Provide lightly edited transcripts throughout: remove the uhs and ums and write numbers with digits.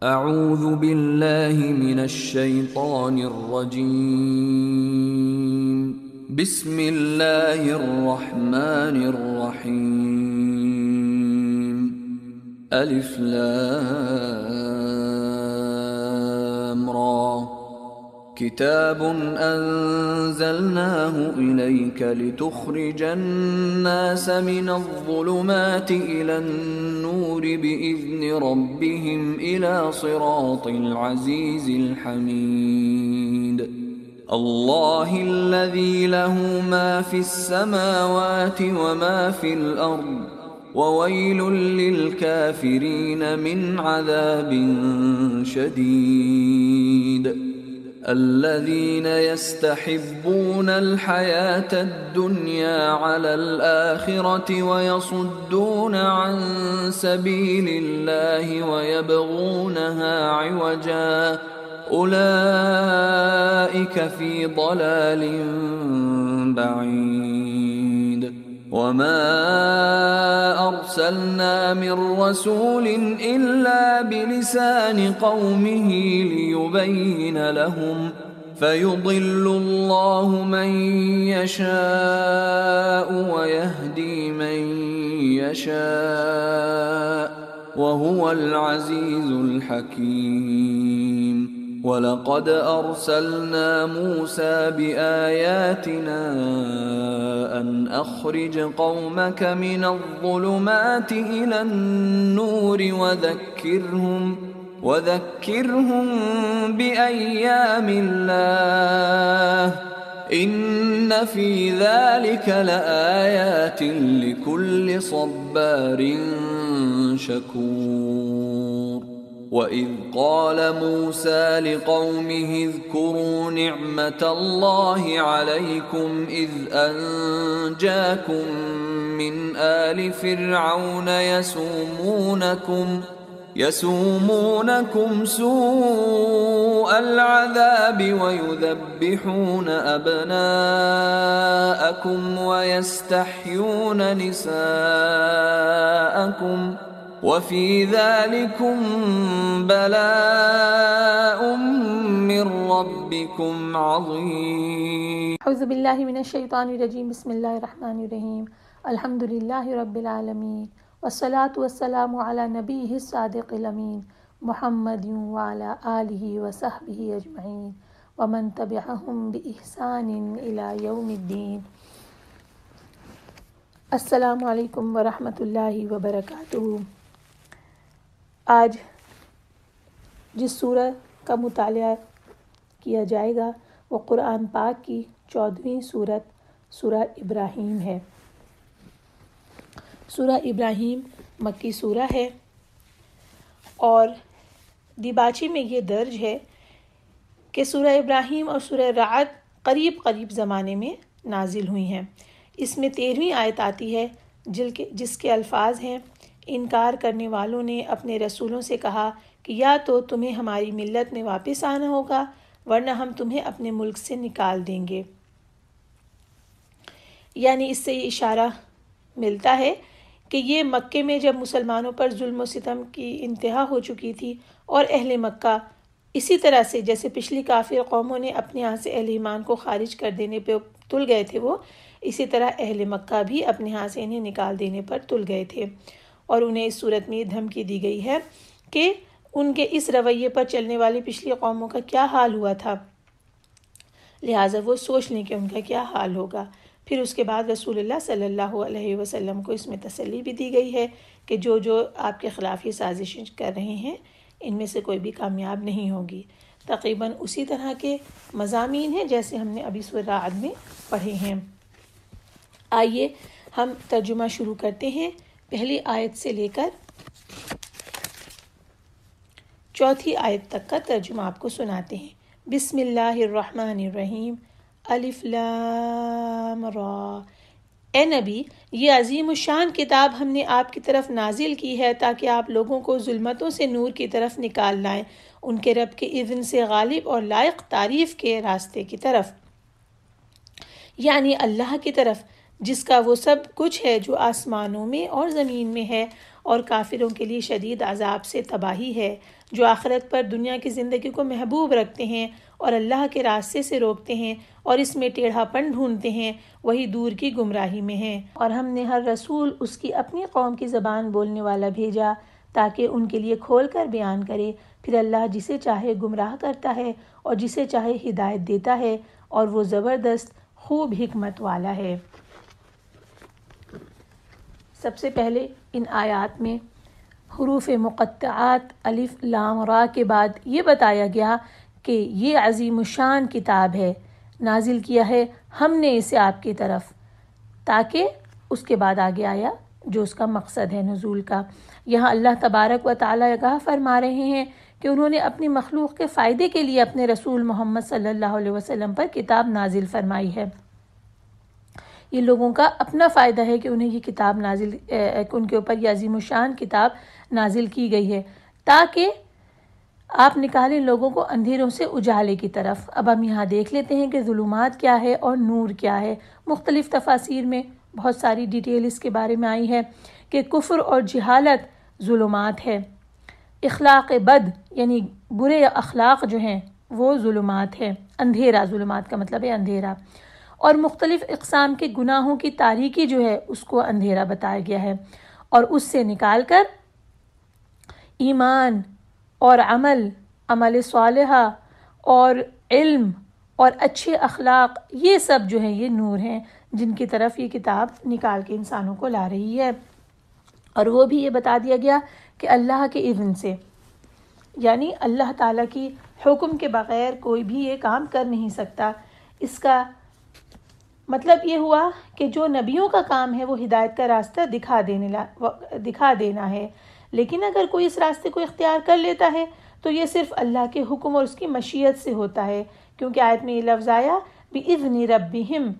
اعوذ باللہ من الشیطان الرجیم بسم اللہ الرحمن الرحیم الف لام را کتاب انزلناه الیک لتخرج الناس من الظلمات الى النور باذن ربهم الى صراط العزیز الحمید اللہ الذی له ما فی السماوات وما فی الارض وویل للکافرین من عذاب شدید الذين يستحبون الحياة الدنيا على الآخرة ويصدون عن سبيل الله ويبغونها عوجا أولئك في ضلال بعيد وما أرسلنا من رسول إلا بلسان قومه ليبين لهم فيضل الله من يشاء ويهدي من يشاء وهو العزيز الحكيم وَلَقَدْ أَرْسَلْنَا مُوسَى بِآيَاتِنَا أَنْ أَخْرِجْ قَوْمَكَ مِنَ الظُّلُمَاتِ إِلَى النُّورِ وَذَكِّرْهُمْ بِأَيَّامِ اللَّهِ إِنَّ فِي ذَلِكَ لَآيَاتٍ لِكُلِّ صَبَّارٍ شَكُورٍ وَإِذْ قَالَ مُوسَى لِقَوْمِهِ اذْكُرُوا نِعْمَةَ اللَّهِ عَلَيْكُمْ إِذْ أَنْجَاكُمْ مِنْ آلِ فِرْعَوْنَ يَسُومُونَكُمْ سُوءَ الْعَذَابِ وَيُذَبِّحُونَ أَبْنَاءَكُمْ وَيَسْتَحْيُونَ نِسَاءَكُمْ وَفِي ذَلِكُمْ بَلَاءٌ مِّن رَّبِّكُمْ عَظِيمٌ اعوذ باللہ من الشیطان الرجیم بسم اللہ الرحمن الرحیم الحمد للہ رب العالمین والصلاة والسلام علی نبیہ الصادق الامین محمد وعلی آلہ وصحبہ اجمعین ومن تبعہم بإحسان الی یوم الدین۔ السلام علیکم ورحمۃ اللہ وبرکاتہ۔ آج جس سورہ کا مطالعہ کیا جائے گا وہ قرآن پاک کی 14ویں سورت سورہ ابراہیم ہے۔ سورہ ابراہیم مکی سورہ ہے اور دیباچی میں یہ درج ہے کہ سورہ ابراہیم اور سورہ رعد قریب زمانے میں نازل ہوئی ہیں۔ اس میں 13ویں آیت آتی ہے جس کے الفاظ ہیں: انکار کرنے والوں نے اپنے رسولوں سے کہا کہ یا تو تمہیں ہماری ملت میں واپس آنا ہوگا ورنہ ہم تمہیں اپنے ملک سے نکال دیں گے۔ یعنی اس سے یہ اشارہ ملتا ہے کہ یہ مکے میں جب مسلمانوں پر ظلم و ستم کی انتہا ہو چکی تھی اور اہل مکہ اسی طرح سے جیسے پچھلی کافر قوموں نے اپنے یہاں سے اہل ایمان کو خارج کر دینے پہ تل گئے تھے، وہ اسی طرح اہل مکہ بھی اپنے یہاں سے انہیں نکال دینے پر تل گئے تھے، اور انہیں اس صورت میں یہ دھمکی دی گئی ہے کہ ان کے اس رویے پر چلنے والی پچھلی قوموں کا کیا حال ہوا تھا، لہٰذا وہ سوچ لیں کہ ان کا کیا حال ہوگا۔ پھر اس کے بعد رسول اللہ صلی اللہ علیہ وسلم کو اس میں تسلی بھی دی گئی ہے کہ جو آپ کے خلاف یہ سازشیں کر رہے ہیں ان میں سے کوئی بھی کامیاب نہیں ہوگی۔ تقریباً اسی طرح کے مضامین ہیں جیسے ہم نے ابھی سورہ رعد میں پڑھے ہیں۔ آئیے ہم ترجمہ شروع کرتے ہیں، پہلی آیت سے لے کر 4 آیت تک کا ترجمہ آپ کو سناتے ہیں۔ بسم اللہ الرحمن الرحیم، الف لام را۔ اے نبی، یہ عظیم الشان کتاب ہم نے آپ کی طرف نازل کی ہے تاکہ آپ لوگوں کو ظلمتوں سے نور کی طرف نکال لائیں، ان کے رب کے اذن سے غالب اور لائق تعریف کے راستے کی طرف، یعنی اللہ کی طرف، جس کا وہ سب کچھ ہے جو آسمانوں میں اور زمین میں ہے، اور کافروں کے لیے شدید عذاب سے تباہی ہے۔ جو آخرت پر دنیا کی زندگی کو محبوب رکھتے ہیں اور اللہ کے راستے سے روکتے ہیں اور اس میں ٹیڑھا پن ڈھونڈتے ہیں، وہی دور کی گمراہی میں ہیں۔ اور ہم نے ہر رسول اس کی اپنی قوم کی زبان بولنے والا بھیجا تاکہ ان کے لیے کھول کر بیان کرے، پھر اللہ جسے چاہے گمراہ کرتا ہے اور جسے چاہے ہدایت دیتا ہے، اور وہ زبردست خوب حکمت والا ہے۔ سب سے پہلے ان آیات میں حروف مقطعات الف لام را کے بعد یہ بتایا گیا کہ یہ عظیم الشان کتاب ہے، نازل کیا ہے ہم نے اسے آپ کی طرف، تاکہ اس کے بعد آگے آیا جو اس کا مقصد ہے نزول کا۔ یہاں اللہ تبارک و تعالی آگاہ فرما رہے ہیں کہ انہوں نے اپنی مخلوق کے فائدے کے لیے اپنے رسول محمد صلی اللہ علیہ وسلم پر کتاب نازل فرمائی ہے۔ یہ لوگوں کا اپنا فائدہ ہے کہ انہیں یہ کتاب نازل ان کے اوپر یہ عظیم الشان کتاب نازل کی گئی ہے، تاکہ آپ نکالیں لوگوں کو اندھیروں سے اجالے کی طرف۔ اب ہم یہاں دیکھ لیتے ہیں کہ ظلمات کیا ہے اور نور کیا ہے۔ مختلف تفاسیر میں بہت ساری ڈیٹیل اس کے بارے میں آئی ہے کہ کفر اور جہالت ظلمات ہے، اخلاق بد یعنی برے اخلاق جو ہیں وہ ظلمات ہے، اندھیرا، ظلمات کا مطلب ہے اندھیرا، اور مختلف اقسام کے گناہوں کی تاریکی جو ہے اس کو اندھیرا بتایا گیا ہے، اور اس سے نکال کر ایمان اور عمل صالحہ اور علم اور اچھے اخلاق، یہ سب جو ہیں یہ نور ہیں جن کی طرف یہ کتاب نکال کے انسانوں کو لا رہی ہے۔ اور وہ بھی یہ بتا دیا گیا کہ اللہ کے اذن سے، یعنی اللہ تعالیٰ کی حکم کے بغیر کوئی بھی یہ کام کر نہیں سکتا۔ اس کا مطلب یہ ہوا کہ جو نبیوں کا کام ہے وہ ہدایت کا راستہ دکھا دینا ہے، لیکن اگر کوئی اس راستے کو اختیار کر لیتا ہے تو یہ صرف اللہ کے حکم اور اس کی مشیت سے ہوتا ہے، کیونکہ آیت میں یہ لفظ آیا بِإِذْنِ رَبِّهِمْ،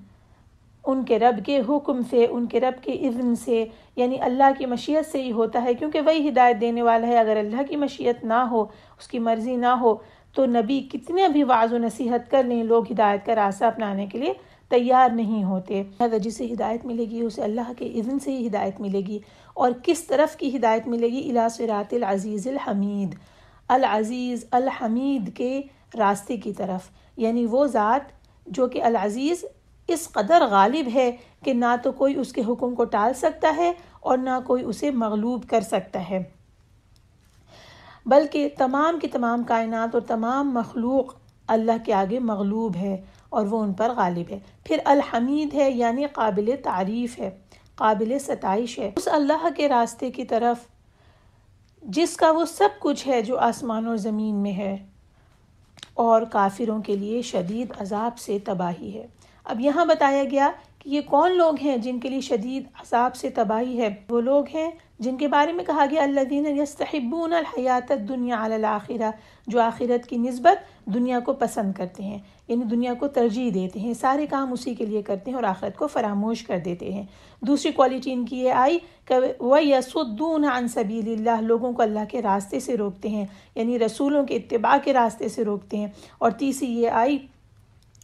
ان کے رب کے حکم سے، ان کے رب کے اذن سے، یعنی اللہ کی مشیت سے ہی ہوتا ہے، کیونکہ وہی ہدایت دینے والا ہے۔ اگر اللہ کی مشیت نہ ہو، اس کی مرضی نہ ہو، تو نبی کتنے بھی وعظ و نصیحت کر لیں، لوگ ہدایت کا راستہ اپنانے کے لیے تیار نہیں ہوتے۔ جسے ہدایت ملے گی اسے اللہ کے اذن سے ہی ہدایت ملے گی۔ اور کس طرف کی ہدایت ملے گی؟ الی صراط العزیز الحمید، العزیز الحمید کے راستے کی طرف، یعنی وہ ذات جو کہ العزیز اس قدر غالب ہے کہ نہ تو کوئی اس کے حکم کو ٹال سکتا ہے اور نہ کوئی اسے مغلوب کر سکتا ہے، بلکہ تمام کی تمام کائنات اور تمام مخلوق اللہ کے آگے مغلوب ہے اور وہ ان پر غالب ہے۔ پھر الحمید ہے، یعنی قابل تعریف ہے، قابل ستائش ہے، اس اللہ کے راستے کی طرف جس کا وہ سب کچھ ہے جو آسمان اور زمین میں ہے، اور کافروں کے لیے شدید عذاب سے تباہی ہے۔ اب یہاں بتایا گیا کہ یہ کون لوگ ہیں جن کے لیے شدید عذاب سے تباہی ہے۔ وہ لوگ ہیں جن کے بارے میں کہا گیا الذین یستحبون الحیات الدنیا علی الآخرہ، جو آخرت کی نسبت دنیا کو پسند کرتے ہیں، یعنی دنیا کو ترجیح دیتے ہیں، سارے کام اسی کے لیے کرتے ہیں اور آخرت کو فراموش کر دیتے ہیں۔ دوسری کوالٹی ان کی یہ آئی کہ وَيَصُدُّونَ عَن سَبِيلِ اللَّهِ، لوگوں کو اللہ کے راستے سے روکتے ہیں، یعنی رسولوں کے اتباع کے راستے سے روکتے ہیں۔ اور تیسری یہ آئی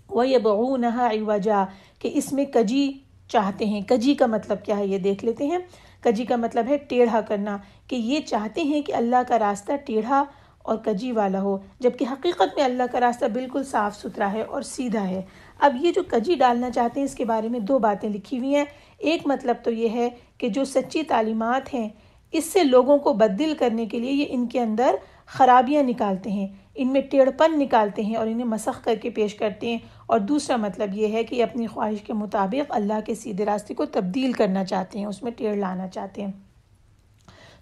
وَيَبْغُونَهَا عِوَجًا، کہ اس میں کجی چاہتے ہیں۔ کجی کا مطلب کیا ہے یہ دیکھ لیتے ہیں۔ کجی کا مطلب ہے ٹیڑھا کرنا، کہ یہ چاہتے ہیں کہ اللہ کا راستہ ٹیڑھا اور کجی والا ہو، جبکہ حقیقت میں اللہ کا راستہ بالکل صاف ستھرا ہے اور سیدھا ہے۔ اب یہ جو کجی ڈالنا چاہتے ہیں اس کے بارے میں دو باتیں لکھی ہوئی ہیں۔ ایک مطلب تو یہ ہے کہ جو سچی تعلیمات ہیں اس سے لوگوں کو بددل کرنے کے لیے یہ ان کے اندر خرابیاں نکالتے ہیں، ان میں ٹیڑھپن نکالتے ہیں اور انہیں مسخ کر کے پیش کرتے ہیں۔ اور دوسرا مطلب یہ ہے کہ یہ اپنی خواہش کے مطابق اللہ کے سیدھے راستے کو تبدیل کرنا چاہتے ہیں، اس میں ٹیڑھ لانا چاہتے ہیں۔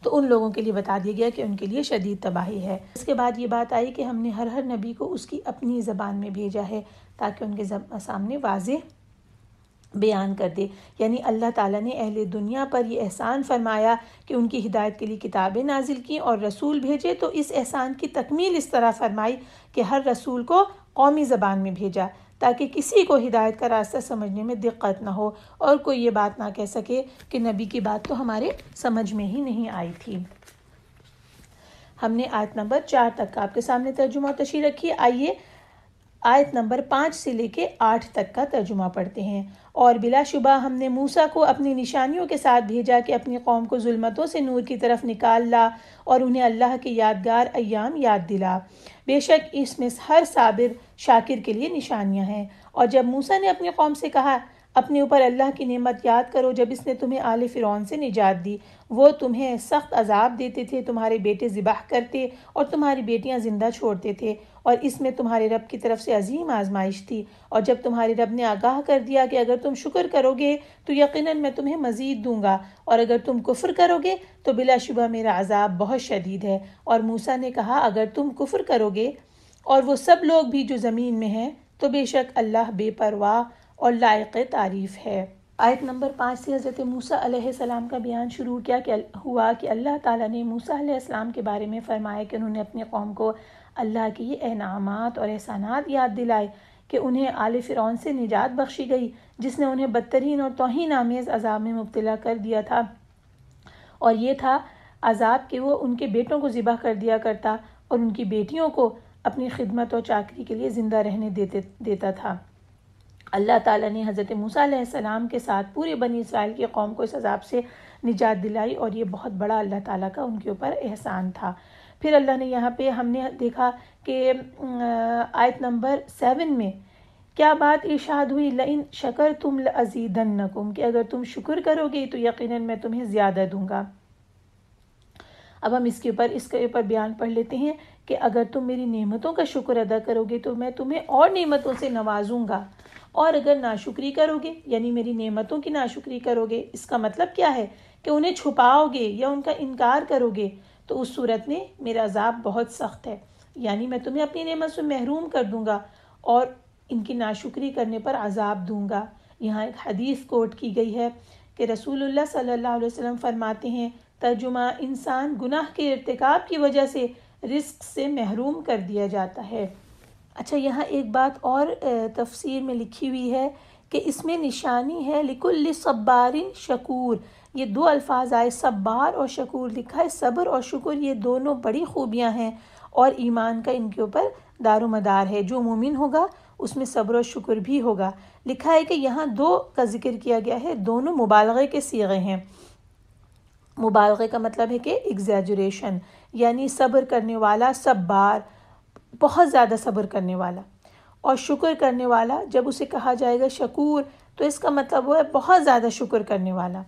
تو ان لوگوں کے لیے بتا دیا گیا کہ ان کے لیے شدید تباہی ہے۔ اس کے بعد یہ بات آئی کہ ہم نے ہر نبی کو اس کی اپنی زبان میں بھیجا ہے تاکہ ان کے سامنے واضح بیان کر دے، یعنی اللہ تعالیٰ نے اہل دنیا پر یہ احسان فرمایا کہ ان کی ہدایت کے لیے کتابیں نازل کی اور رسول بھیجے، تو اس احسان کی تکمیل اس طرح فرمائی کہ ہر رسول کو قومی زبان میں بھیجا تاکہ کسی کو ہدایت کا راستہ سمجھنے میں دقت نہ ہو اور کوئی یہ بات نہ کہہ سکے کہ نبی کی بات تو ہمارے سمجھ میں ہی نہیں آئی تھی۔ ہم نے آیت نمبر 4 تک کا آپ کے سامنے ترجمہ و تشریح رکھی۔ آئیے آیت نمبر 5 سے لے کے 8 تک کا ترجمہ پڑھتے ہیں۔ اور بلا شبہ ہم نے موسیٰ کو اپنی نشانیوں کے ساتھ بھیجا کہ اپنی قوم کو ظلمتوں سے نور کی طرف نکال لا اور انہیں اللہ کے یادگار ایام یاد دلا۔ بے شک اس میں ہر صابر شاکر کے لیے نشانیاں ہیں۔ اور جب موسیٰ نے اپنی قوم سے کہا اپنے اوپر اللہ کی نعمت یاد کرو جب اس نے تمہیں آل فرعون سے نجات دی، وہ تمہیں سخت عذاب دیتے تھے، تمہارے بیٹے ذبح کرتے اور تمہاری بیٹیاں زندہ چھوڑتے تھے، اور اس میں تمہارے رب کی طرف سے عظیم آزمائش تھی۔ اور جب تمہارے رب نے آگاہ کر دیا کہ اگر تم شکر کرو گے تو یقیناً میں تمہیں مزید دوں گا، اور اگر تم کفر کرو گے تو بلا شبہ میرا عذاب بہت شدید ہے۔ اور موسیٰ نے کہا اگر تم کفر کرو گے اور وہ سب لوگ بھی جو زمین میں ہیں تو بے شک اللہ بے پرواہ اور لائق تعریف ہے۔ آیت نمبر 5 سے حضرت موسیٰ علیہ السلام کا بیان شروع ہوا کہ اللہ تعالیٰ نے موسیٰ علیہ السلام کے بارے میں فرمایا کہ انہوں نے اپنی قوم کو اللہ کی یہ انعامات اور احسانات یاد دلائے کہ انہیں آل فرعون سے نجات بخشی گئی جس نے انہیں بدترین اور توہین آمیز عذاب میں مبتلا کر دیا تھا، اور یہ تھا عذاب کہ وہ ان کے بیٹوں کو ذبح کر دیا کرتا اور ان کی بیٹیوں کو اپنی خدمت اور چاکری کے لیے زندہ رہنے دیتا تھا۔ اللہ تعالیٰ نے حضرت موسیٰ علیہ السلام کے ساتھ پورے بنی اسرائیل کی قوم کو اس عذاب سے نجات دلائی، اور یہ بہت بڑا اللہ تعالیٰ کا ان کے اوپر احسان تھا۔ پھر اللہ نے یہاں پہ ہم نے دیکھا کہ آیت نمبر 7 میں کیا بات ارشاد ہوئی، لئن شکرتم لازیدنکم، کہ اگر تم شکر کرو گے تو یقیناً میں تمہیں زیادہ دوں گا۔ اب ہم اس کے اوپر بیان پڑھ لیتے ہیں کہ اگر تم میری نعمتوں کا شکر ادا کرو گے تو میں تمہیں اور نعمتوں سے نوازوں گا، اور اگر ناشکری کرو گے یعنی میری نعمتوں کی ناشکری کرو گے، اس کا مطلب کیا ہے کہ انہیں چھپاؤ گے یا ان کا انکار کرو گے تو اس صورت میں میرا عذاب بہت سخت ہے، یعنی میں تمہیں اپنی نعمت سے محروم کر دوں گا اور ان کی ناشکری کرنے پر عذاب دوں گا۔ یہاں ایک حدیث کوٹ کی گئی ہے کہ رسول اللہ صلی اللہ علیہ وسلم فرماتے ہیں ترجمہ، انسان گناہ کے ارتکاب کی وجہ سے رزق سے محروم کر دیا جاتا ہے۔ اچھا، یہاں ایک بات اور تفسیر میں لکھی ہوئی ہے کہ اس میں نشانی ہے لکل صبار شکور، یہ دو الفاظ آئے صبار اور شکور، لکھا ہے صبر اور شکر یہ دونوں بڑی خوبیاں ہیں اور ایمان کا ان کے اوپر دار و مدار ہے، جو مومن ہوگا اس میں صبر و شکر بھی ہوگا۔ لکھا ہے کہ یہاں دو کا ذکر کیا گیا ہے، دونوں مبالغے کے صیغے ہیں۔ مبالغے کا مطلب ہے کہ ایگزیجریشن، یعنی صبر کرنے والا، صبار، بہت زیادہ صبر کرنے والا، اور شکر کرنے والا جب اسے کہا جائے گا شکور تو اس کا مطلب وہ ہے بہت زیادہ شکر کرنے والا۔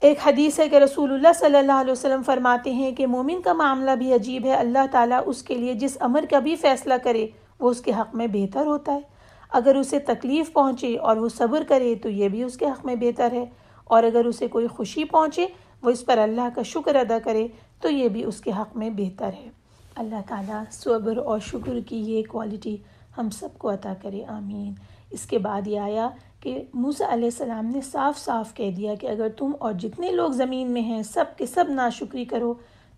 ایک حدیث ہے کہ رسول اللہ صلی اللہ علیہ وسلم فرماتے ہیں کہ مومن کا معاملہ بھی عجیب ہے، اللہ تعالیٰ اس کے لیے جس امر کا بھی فیصلہ کرے وہ اس کے حق میں بہتر ہوتا ہے، اگر اسے تکلیف پہنچے اور وہ صبر کرے تو یہ بھی اس کے حق میں بہتر ہے، اور اگر اسے کوئی خوشی پہنچے وہ اس پر اللہ کا شکر ادا کرے تو یہ بھی اس کے حق میں بہتر ہے۔ اللہ تعالیٰ صبر اور شکر کی یہ کوالٹی ہم سب کو عطا کرے، آمین۔ اس کے بعد یہ آیا کہ موسیٰ علیہ السلام نے صاف صاف کہہ دیا کہ اگر تم اور جتنے لوگ زمین میں ہیں سب کے سب ناشکری کرو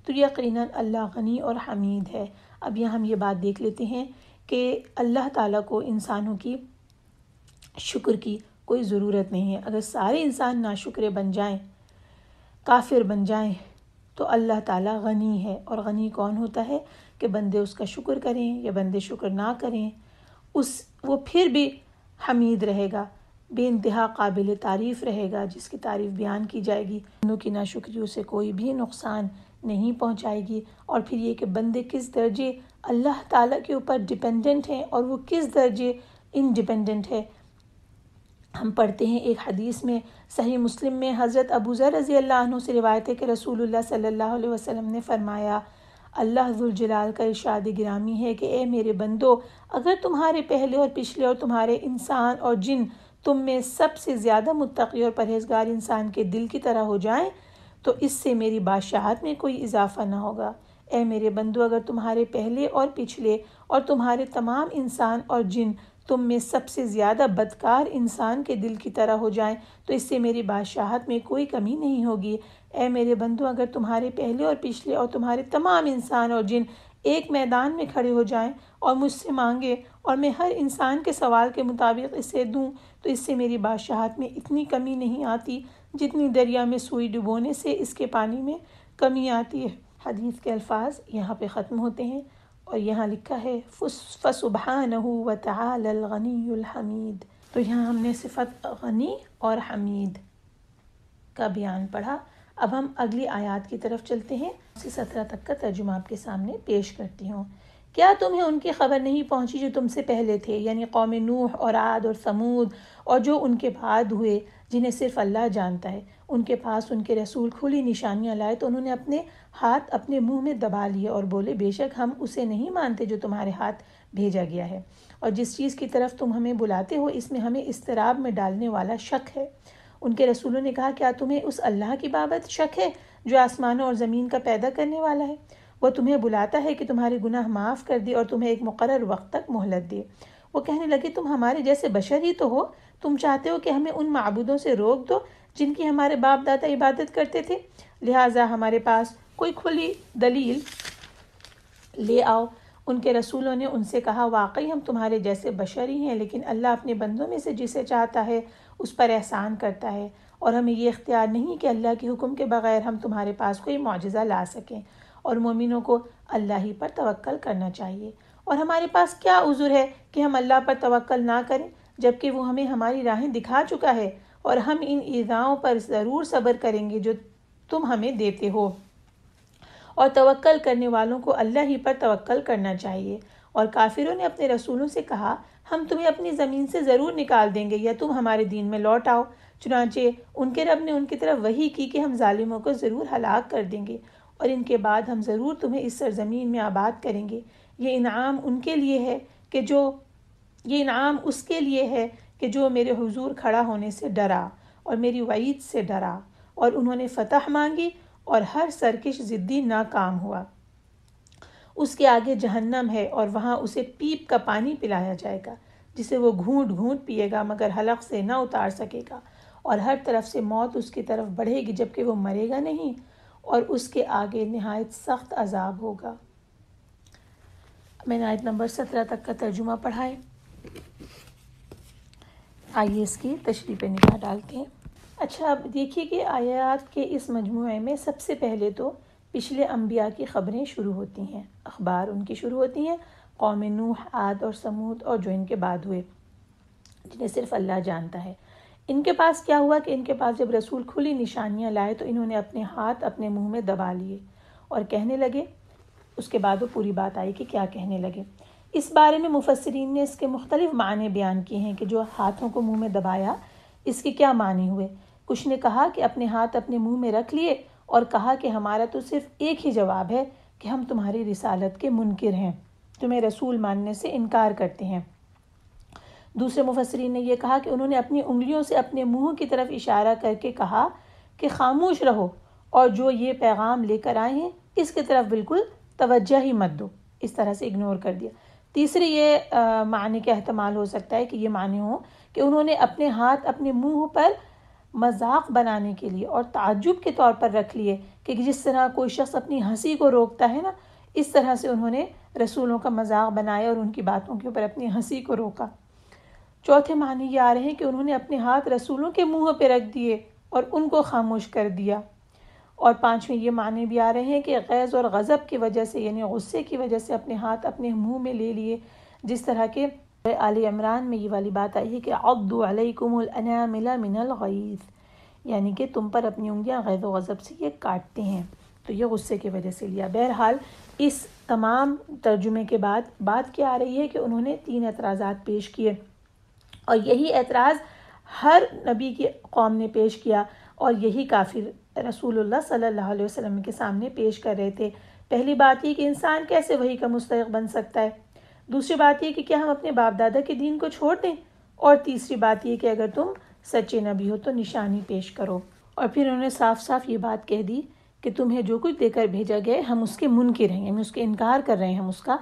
تو یقیناً اللہ غنی اور حمید ہے۔ اب یہاں ہم یہ بات دیکھ لیتے ہیں کہ اللہ تعالیٰ کو انسانوں کی شکر کی کوئی ضرورت نہیں ہے۔ اگر سارے انسان ناشکرے بن جائیں، کافر بن جائیں تو اللہ تعالیٰ غنی ہے، اور غنی کون ہوتا ہے کہ بندے اس کا شکر کریں یا بندے شکر نہ کریں، وہ پھر بھی حمید رہے گا، بے انتہا قابل تعریف رہے گا، جس کی تعریف بیان کی جائے گی، بندوں کی ناشکری اسے کوئی بھی نقصان نہیں پہنچائے گی۔ اور پھر یہ کہ بندے کس درجے اللہ تعالیٰ کے اوپر ڈیپینڈنٹ ہیں اور وہ کس درجے انڈیپینڈنٹ ہے، ہم پڑھتے ہیں ایک حدیث میں، صحیح مسلم میں حضرت ابو ذر رضی اللہ عنہ سے روایت ہے کہ رسول اللہ صلی اللہ علیہ وسلم نے فرمایا، اللہ ذوالجلال کا ارشاد گرامی ہے کہ اے میرے بندو، اگر تمہارے پہلے اور پچھلے اور تمہارے انسان اور جن تم میں سب سے زیادہ متقی اور پرہیزگار انسان کے دل کی طرح ہو جائیں تو اس سے میری بادشاہت میں کوئی اضافہ نہ ہوگا۔ اے میرے بندو، اگر تمہارے پہلے اور پچھلے اور تمہارے تمام انسان اور جن تم میں سب سے زیادہ بدکار انسان کے دل کی طرح ہو جائیں تو اس سے میری بادشاہت میں کوئی کمی نہیں ہوگی۔ اے میرے بندو، اگر تمہارے پہلے اور پچھلے اور تمہارے تمام انسان اور جن ایک میدان میں کھڑے ہو جائیں اور مجھ سے مانگے اور میں ہر انسان کے سوال کے مطابق اسے دوں تو اس سے میری بادشاہت میں اتنی کمی نہیں آتی جتنی دریا میں سوئی ڈبونے سے اس کے پانی میں کمی آتی ہے۔ حدیث کے الفاظ یہاں پہ ختم ہوتے ہیں اور یہاں لکھا ہے فَسُبْحَانَهُ وَتَعَالَى الْغَنِيُّ الْحَمِيدُ۔ تو یہاں ہم نے صفت غنی اور حمید کا بیان پڑھا۔ اب ہم اگلی آیات کی طرف چلتے ہیں۔ 17 تک کا ترجمہ آپ کے سامنے پیش کرتی ہوں۔ کیا تمہیں ان کی خبر نہیں پہنچی جو تم سے پہلے تھے، یعنی قوم نوح اور عاد اور ثمود اور جو ان کے بعد ہوئے، جنہیں صرف اللہ جانتا ہے۔ ان کے پاس ان کے رسول کھلی نشانیاں لائے تو انہوں نے اپنے ہاتھ اپنے منہ میں دبا لیے اور بولے بے شک ہم اسے نہیں مانتے جو تمہارے ہاتھ بھیجا گیا ہے، اور جس چیز کی طرف تم ہمیں بلاتے ہو اس میں ہمیں اضطراب میں ڈالنے والا شک ہے۔ ان کے رسولوں نے کہا کیا تمہیں اس اللہ کی بابت شک ہے جو آسمانوں اور زمین کا پیدا کرنے والا ہے؟ وہ تمہیں بلاتا ہے کہ تمہارے گناہ معاف کر دے اور تمہیں ایک مقرر وقت تک مہلت دے۔ وہ کہنے لگے تم ہمارے جیسے بشر ہی تو ہو، تم چاہتے ہو کہ ہمیں ان معبودوں سے روک دو جن کی ہمارے باپ دادا عبادت کرتے تھے، لہٰذا ہمارے پاس کوئی کھلی دلیل لے آؤ۔ ان کے رسولوں نے ان سے کہا واقعی ہم تمہارے جیسے بشر ہی ہیں، لیکن اللہ اپنے بندوں میں سے جسے چاہتا ہے اس پر احسان کرتا ہے، اور ہمیں یہ اختیار نہیں کہ اللہ کے حکم کے بغیر ہم تمہارے پاس کوئی معجزہ لا سکیں، اور مومنوں کو اللہ ہی پر توکل کرنا چاہیے۔ اور ہمارے پاس کیا عذر ہے کہ ہم اللہ پر توکل نہ کریں جبکہ وہ ہمیں ہماری راہیں دکھا چکا ہے، اور ہم ان ایذاؤں پر ضرور صبر کریں گے جو تم ہمیں دیتے ہو، اور توکل کرنے والوں کو اللہ ہی پر توکل کرنا چاہیے۔ اور کافروں نے اپنے رسولوں سے کہا ہم تمہیں اپنی زمین سے ضرور نکال دیں گے یا تم ہمارے دین میں لوٹ آؤ۔ چنانچہ ان کے رب نے ان کی طرف وحی کی کہ ہم ظالموں کو ضرور ہلاک کر دیں گے، اور ان کے بعد ہم ضرور تمہیں اس سرزمین میں آباد کریں گے۔ یہ انعام اس کے لیے ہے کہ جو میرے حضور کھڑا ہونے سے ڈرا اور میری وعید سے ڈرا، اور انہوں نے فتح مانگی اور ہر سرکش ضدی ناکام ہوا۔ اس کے آگے جہنم ہے اور وہاں اسے پیپ کا پانی پلایا جائے گا جسے وہ گھونٹ گھونٹ پیے گا مگر حلق سے نہ اتار سکے گا، اور ہر طرف سے موت اس کی طرف بڑھے گی جبکہ وہ مرے گا نہیں، اور اس کے آگے نہایت سخت عذاب ہوگا۔ میں نے آیت نمبر 17 تک کا ترجمہ پڑھا ہے۔ آئیے اس کی تشریح پہ نگاہ ڈالتے ہیں۔ اچھا، اب دیکھیے کہ آیات کے اس مجموعے میں سب سے پہلے تو پچھلے انبیاء کی خبریں شروع ہوتی ہیں، اخبار ان کی شروع ہوتی ہیں، قوم نوح، عاد اور ثمود اور جو ان کے بعد ہوئے جنہیں صرف اللہ جانتا ہے۔ ان کے پاس کیا ہوا کہ ان کے پاس جب رسول کھلی نشانیاں لائے تو انہوں نے اپنے ہاتھ اپنے منہ میں دبا لیے اور کہنے لگے، اس کے بعد وہ پوری بات آئی کہ کیا کہنے لگے۔ اس بارے میں مفسرین نے اس کے مختلف معنی بیان کیے ہیں کہ جو ہاتھوں کو منہ میں دبایا اس کے کیا معنی ہوئے۔ کچھ نے کہا کہ اپنے ہاتھ اپنے منہ میں رکھ لیے اور کہا کہ ہمارا تو صرف ایک ہی جواب ہے کہ ہم تمہاری رسالت کے منکر ہیں، تمہیں رسول ماننے سے انکار کرتے ہیں۔ دوسرے مفسرین نے یہ کہا کہ انہوں نے اپنی انگلیوں سے اپنے منہ کی طرف اشارہ کر کے کہا کہ خاموش رہو اور جو یہ پیغام لے کر آئے ہیں اس کی طرف بالکل توجہ ہی مت دو، اس طرح سے اگنور کر دیا۔ تیسرے یہ معنی کا احتمال ہو سکتا ہے کہ یہ معنی ہو کہ انہوں نے اپنے ہاتھ اپنے منہ پر مذاق بنانے کے لیے اور تعجب کے طور پر رکھ لیے کہ جس طرح کوئی شخص اپنی ہنسی کو روکتا ہے نا، اس طرح سے انہوں نے رسولوں کا مذاق بنایا اور ان کی باتوں کے اوپر اپنی ہنسی کو روکا۔ چوتھے معنی یہ آ رہے ہیں کہ انہوں نے اپنے ہاتھ رسولوں کے منہ پہ رکھ دیے اور ان کو خاموش کر دیا۔ اور پانچویں یہ معنی بھی آ رہے ہیں کہ غیظ اور غضب کی وجہ سے، یعنی غصے کی وجہ سے اپنے ہاتھ اپنے منہ میں لے لیے، جس طرح کہ آل عمران میں یہ والی بات آئی ہے کہ عضوا علیکم الانامل من الغیظ، یعنی کہ تم پر اپنی انگلیاں غیظ و غضب سے یہ کاٹتے ہیں، تو یہ غصے کی وجہ سے لیا۔ بہرحال اس تمام ترجمے کے بعد بات کیا آ رہی ہے کہ انہوں نے 3 اعتراضات پیش کیے، اور یہی اعتراض ہر نبی کی قوم نے پیش کیا، اور یہی کافر رسول اللہ صلی اللہ علیہ وسلم کے سامنے پیش کر رہے تھے۔ پہلی بات یہ کہ انسان کیسے وحی کا مستحق بن سکتا ہے، دوسری بات یہ کہ کیا ہم اپنے باپ دادا کے دین کو چھوڑ دیں، اور تیسری بات یہ کہ اگر تم سچے نبی ہو تو نشانی پیش کرو۔ اور پھر انہوں نے صاف صاف یہ بات کہہ دی کہ تمہیں جو کچھ دے کر بھیجا گیا ہم اس کے منکر ہیں، ہم اس کے انکار کر رہے ہیں ہم اس کا،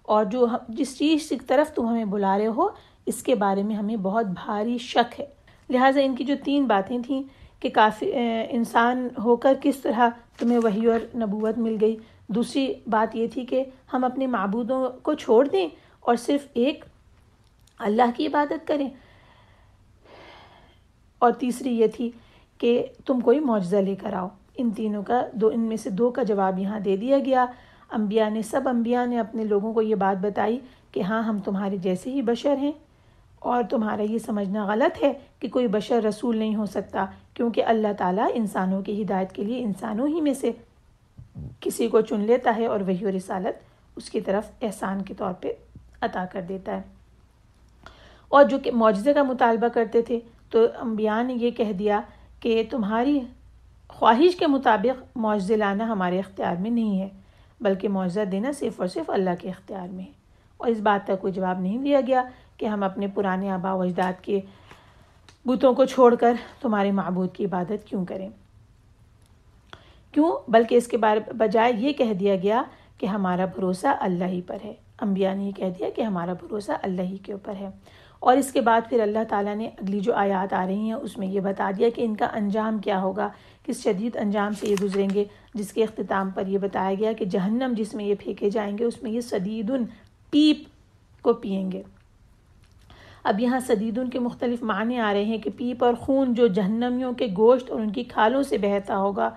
اور جس چیز کی طرف تم ہمیں بلا رہے ہو اس کے بارے میں ہمیں بہت بھاری شک ہے۔ لہٰذا ان کی جو 3 باتیں تھیں کہ کافی انسان ہو کر کس طرح تمہیں وحی اور نبوت مل گئی، دوسری بات یہ تھی کہ ہم اپنے معبودوں کو چھوڑ دیں اور صرف ایک اللہ کی عبادت کریں، اور تیسری یہ تھی کہ تم کوئی معجزہ لے کر آؤ۔ ان تینوں کا ان میں سے 2 کا جواب یہاں دے دیا گیا۔ سب انبیاء نے اپنے لوگوں کو یہ بات بتائی کہ ہاں ہم تمہارے جیسے ہی بشر ہیں، اور تمہارا یہ سمجھنا غلط ہے کہ کوئی بشر رسول نہیں ہو سکتا، کیونکہ اللہ تعالیٰ انسانوں کی ہدایت کے لیے انسانوں ہی میں سے کسی کو چن لیتا ہے اور وحی و رسالت اس کی طرف احسان کے طور پہ عطا کر دیتا ہے۔ اور جو کہ معجزے کا مطالبہ کرتے تھے تو انبیاء نے یہ کہہ دیا کہ تمہاری خواہش کے مطابق معجزے لانا ہمارے اختیار میں نہیں ہے، بلکہ معجزہ دینا صرف اور صرف اللہ کے اختیار میں ہے۔ اور اس بات کا کوئی جواب نہیں دیا گیا کہ ہم اپنے پرانے آباء و اجداد کے بتوں کو چھوڑ کر تمہارے معبود کی عبادت کیوں کریں، کیوں، بلکہ اس کے بجائے یہ کہہ دیا گیا کہ ہمارا بھروسہ اللہ ہی پر ہے۔ انبیاء نے یہ کہہ دیا کہ ہمارا بھروسہ اللہ ہی کے اوپر ہے۔ اور اس کے بعد پھر اللہ تعالیٰ نے اگلی جو آیات آ رہی ہیں اس میں یہ بتا دیا کہ ان کا انجام کیا ہوگا، کس شدید انجام سے یہ گزریں گے، جس کے اختتام پر یہ بتایا گیا کہ جہنم جس میں یہ پھینکے جائیں گے اس میں یہ صدیدن پیپ کو پئیں گے۔ اب یہاں صدیدن کے مختلف معنی آ رہے ہیں کہ پیپ اور خون جو جہنمیوں کے گوشت اور ان کی کھالوں سے بہتا ہوگا،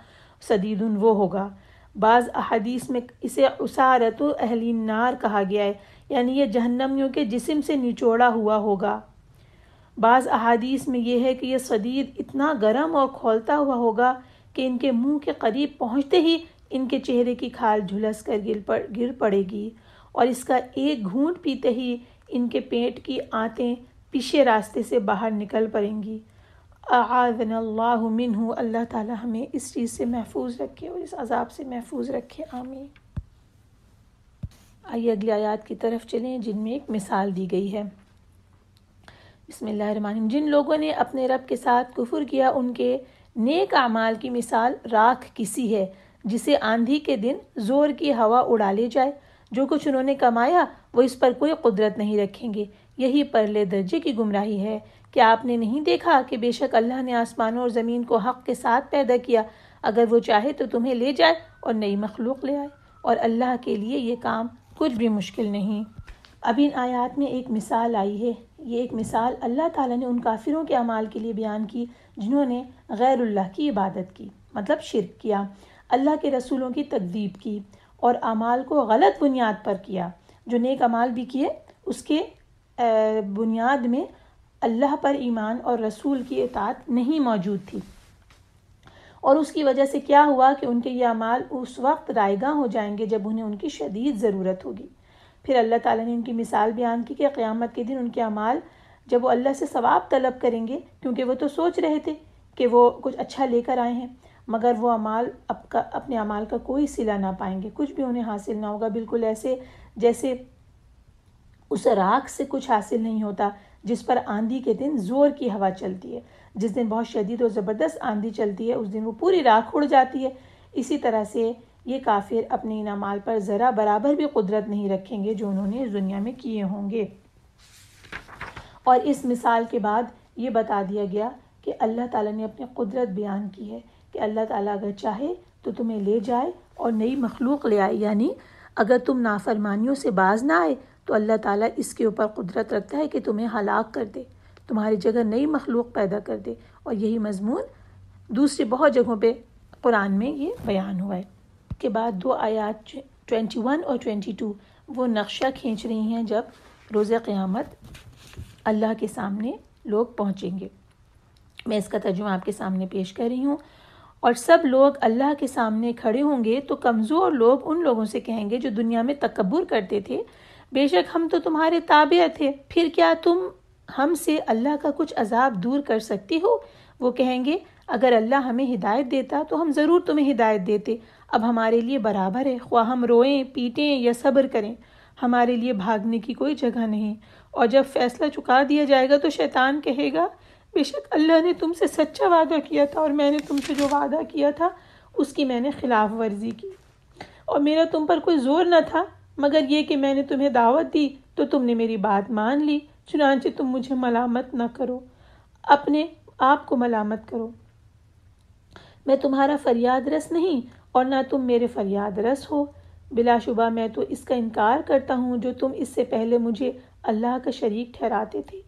صدیدن وہ ہوگا۔ بعض احادیث میں اسے عصارت اہل النار کہا گیا ہے، یعنی یہ جہنمیوں کے جسم سے نچوڑا ہوا ہوگا۔ بعض احادیث میں یہ ہے کہ یہ صدید اتنا گرم اور کھولتا ہوا ہوگا کہ ان کے منہ کے قریب پہنچتے ہی ان کے چہرے کی کھال جھلس کر گر پڑے گی، اور اس کا ایک گھونٹ پیتے ہی ان کے پیٹ کی آنتیں پیچھے راستے سے باہر نکل پڑیں گی۔ اعاذنا اللہ منہ، اللہ تعالی ہمیں اس چیز سے محفوظ رکھے اور اس عذاب سے محفوظ رکھے، آمین۔ آئیے اگلی آیات کی طرف چلیں جن میں ایک مثال دی گئی ہے۔ بسم اللہ الرحمن الرحیم۔ جن لوگوں نے اپنے رب کے ساتھ کفر کیا ان کے نیک اعمال کی مثال راکھ کسی ہے جسے آندھی کے دن زور کی ہوا اڑا لے جائے۔ جو کچھ انہوں نے کمایا وہ اس پر کوئی قدرت نہیں رکھیں گے، یہی پرلے درجے کی گمراہی ہے۔ کیا آپ نے نہیں دیکھا کہ بے شک اللہ نے آسمانوں اور زمین کو حق کے ساتھ پیدا کیا، اگر وہ چاہے تو تمہیں لے جائے اور نئی مخلوق لے آئے، اور اللہ کے لیے یہ کام کچھ بھی مشکل نہیں۔ اب ان آیات میں ایک مثال آئی ہے، یہ ایک مثال اللہ تعالیٰ نے ان کافروں کے اعمال کے لیے بیان کی جنہوں نے غیر اللہ کی عبادت کی، مطلب شرک کیا، اللہ کے رسولوں کی تکذیب کی اور اعمال کو غلط بنیاد پر کیا۔ جو نیک اعمال بھی کیے اس کے بنیاد میں اللہ پر ایمان اور رسول کی اطاعت نہیں موجود تھی، اور اس کی وجہ سے کیا ہوا کہ ان کے یہ اعمال اس وقت رائیگاں ہو جائیں گے جب انہیں ان کی شدید ضرورت ہوگی۔ پھر اللہ تعالیٰ نے ان کی مثال بیان کی کہ قیامت کے دن ان کے اعمال جب وہ اللہ سے ثواب طلب کریں گے، کیونکہ وہ تو سوچ رہے تھے کہ وہ کچھ اچھا لے کر آئے ہیں، مگر وہ اعمال اپنے اعمال کا کوئی صلہ نہ پائیں گے، کچھ بھی انہیں حاصل نہ ہوگا، بالکل ایسے جیسے اس راکھ سے کچھ حاصل نہیں ہوتا جس پر آندھی کے دن زور کی ہوا چلتی ہے۔ جس دن بہت شدید اور زبردست آندھی چلتی ہے اس دن وہ پوری راکھ اڑ جاتی ہے۔ اسی طرح سے یہ کافر اپنے ان اعمال پر ذرا برابر بھی قدرت نہیں رکھیں گے جو انہوں نے اس دنیا میں کیے ہوں گے۔ اور اس مثال کے بعد یہ بتا دیا گیا کہ اللہ تعالیٰ نے اپنی قدرت بیان کی ہے کہ اللہ تعالیٰ اگر چاہے تو تمہیں لے جائے اور نئی مخلوق لے آئے، یعنی اگر تم نافرمانیوں سے باز نہ آئے تو اللہ تعالیٰ اس کے اوپر قدرت رکھتا ہے کہ تمہیں ہلاک کر دے، تمہاری جگہ نئی مخلوق پیدا کر دے، اور یہی مضمون دوسری بہت جگہوں پہ قرآن میں یہ بیان ہوا ہے۔ اس کے بعد دو آیات 21 اور 22 وہ نقشہ کھینچ رہی ہیں جب روز قیامت اللہ کے سامنے لوگ پہنچیں گے۔ میں اس کا ترجمہ آپ کے سامنے پیش کر رہی ہوں۔ اور سب لوگ اللہ کے سامنے کھڑے ہوں گے تو کمزور لوگ ان لوگوں سے کہیں گے جو دنیا میں تکبر کرتے تھے، بے شک ہم تو تمہارے تابع تھے، پھر کیا تم ہم سے اللہ کا کچھ عذاب دور کر سکتی ہو؟ وہ کہیں گے اگر اللہ ہمیں ہدایت دیتا تو ہم ضرور تمہیں ہدایت دیتے، اب ہمارے لیے برابر ہے خواہ ہم روئیں پیٹیں یا صبر کریں، ہمارے لیے بھاگنے کی کوئی جگہ نہیں۔ اور جب فیصلہ چکا دیا جائے گا تو شیطان کہے گا بے شک اللہ نے تم سے سچا وعدہ کیا تھا اور میں نے تم سے جو وعدہ کیا تھا اس کی میں نے خلاف ورزی کی، اور میرا تم پر کوئی زور نہ تھا مگر یہ کہ میں نے تمہیں دعوت دی تو تم نے میری بات مان لی، چنانچہ تم مجھے ملامت نہ کرو، اپنے آپ کو ملامت کرو، میں تمہارا فریاد رس نہیں اور نہ تم میرے فریاد رس ہو، بلا شبہ میں تو اس کا انکار کرتا ہوں جو تم اس سے پہلے مجھے اللہ کا شریک ٹھہراتے تھے،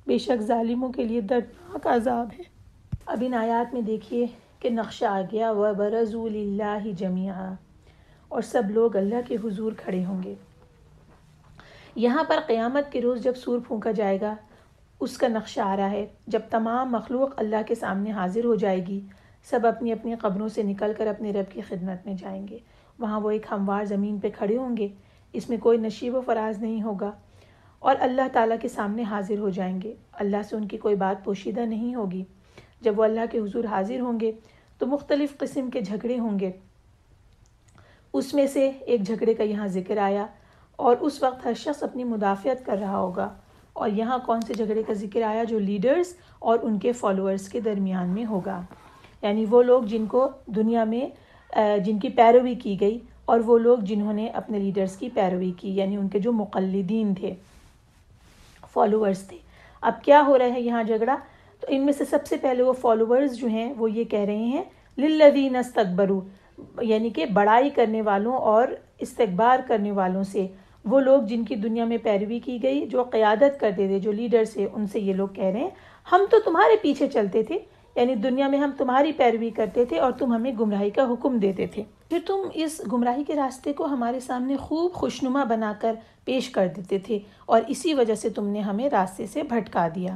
بے شک ظالموں کے لیے دردناک عذاب ہے۔ اب ان آیات میں دیکھیے کہ نقشہ آ گیا وَبَرَزُوا لِلَّهِ جَمِيعًا، اور سب لوگ اللہ کے حضور کھڑے ہوں گے۔ یہاں پر قیامت کے روز جب سور پھونکا جائے گا اس کا نقشہ آ رہا ہے، جب تمام مخلوق اللہ کے سامنے حاضر ہو جائے گی، سب اپنی اپنی قبروں سے نکل کر اپنے رب کی خدمت میں جائیں گے۔ وہاں وہ ایک ہموار زمین پہ کھڑے ہوں گے، اس میں کوئی نشیب و فراز نہیں ہوگا، اور اللہ تعالیٰ کے سامنے حاضر ہو جائیں گے۔ اللہ سے ان کی کوئی بات پوشیدہ نہیں ہوگی۔ جب وہ اللہ کے حضور حاضر ہوں گے تو مختلف قسم کے جھگڑے ہوں گے۔ اس میں سے ایک جھگڑے کا یہاں ذکر آیا، اور اس وقت ہر شخص اپنی مدافعت کر رہا ہوگا۔ اور یہاں کون سے جھگڑے کا ذکر آیا؟ جو لیڈرز اور ان کے فالوورز کے درمیان میں ہوگا، یعنی وہ لوگ جن کو دنیا میں جن کی پیروی کی گئی، اور وہ لوگ جنہوں نے اپنے لیڈرز کی پیروی کی، یعنی ان کے جو مقلدین تھے، فالوورز تھے۔ اب کیا ہو رہا ہے یہاں جھگڑا؟ تو ان میں سے سب سے پہلے وہ فالوورز جو ہیں وہ یہ کہہ رہے ہیں للذین استکبروا، یعنی کہ بڑائی کرنے والوں اور استکبار کرنے والوں سے، وہ لوگ جن کی دنیا میں پیروی کی گئی، جو قیادت کرتے تھے، جو لیڈرز تھے، ان سے یہ لوگ کہہ رہے ہیں ہم تو تمہارے پیچھے چلتے تھے، یعنی دنیا میں ہم تمہاری پیروی کرتے تھے اور تم ہمیں گمراہی کا حکم دیتے تھے، پھر تم اس گمراہی کے راستے کو ہمارے سامنے خوب خوشنما بنا کر پیش کر دیتے تھے، اور اسی وجہ سے تم نے ہمیں راستے سے بھٹکا دیا۔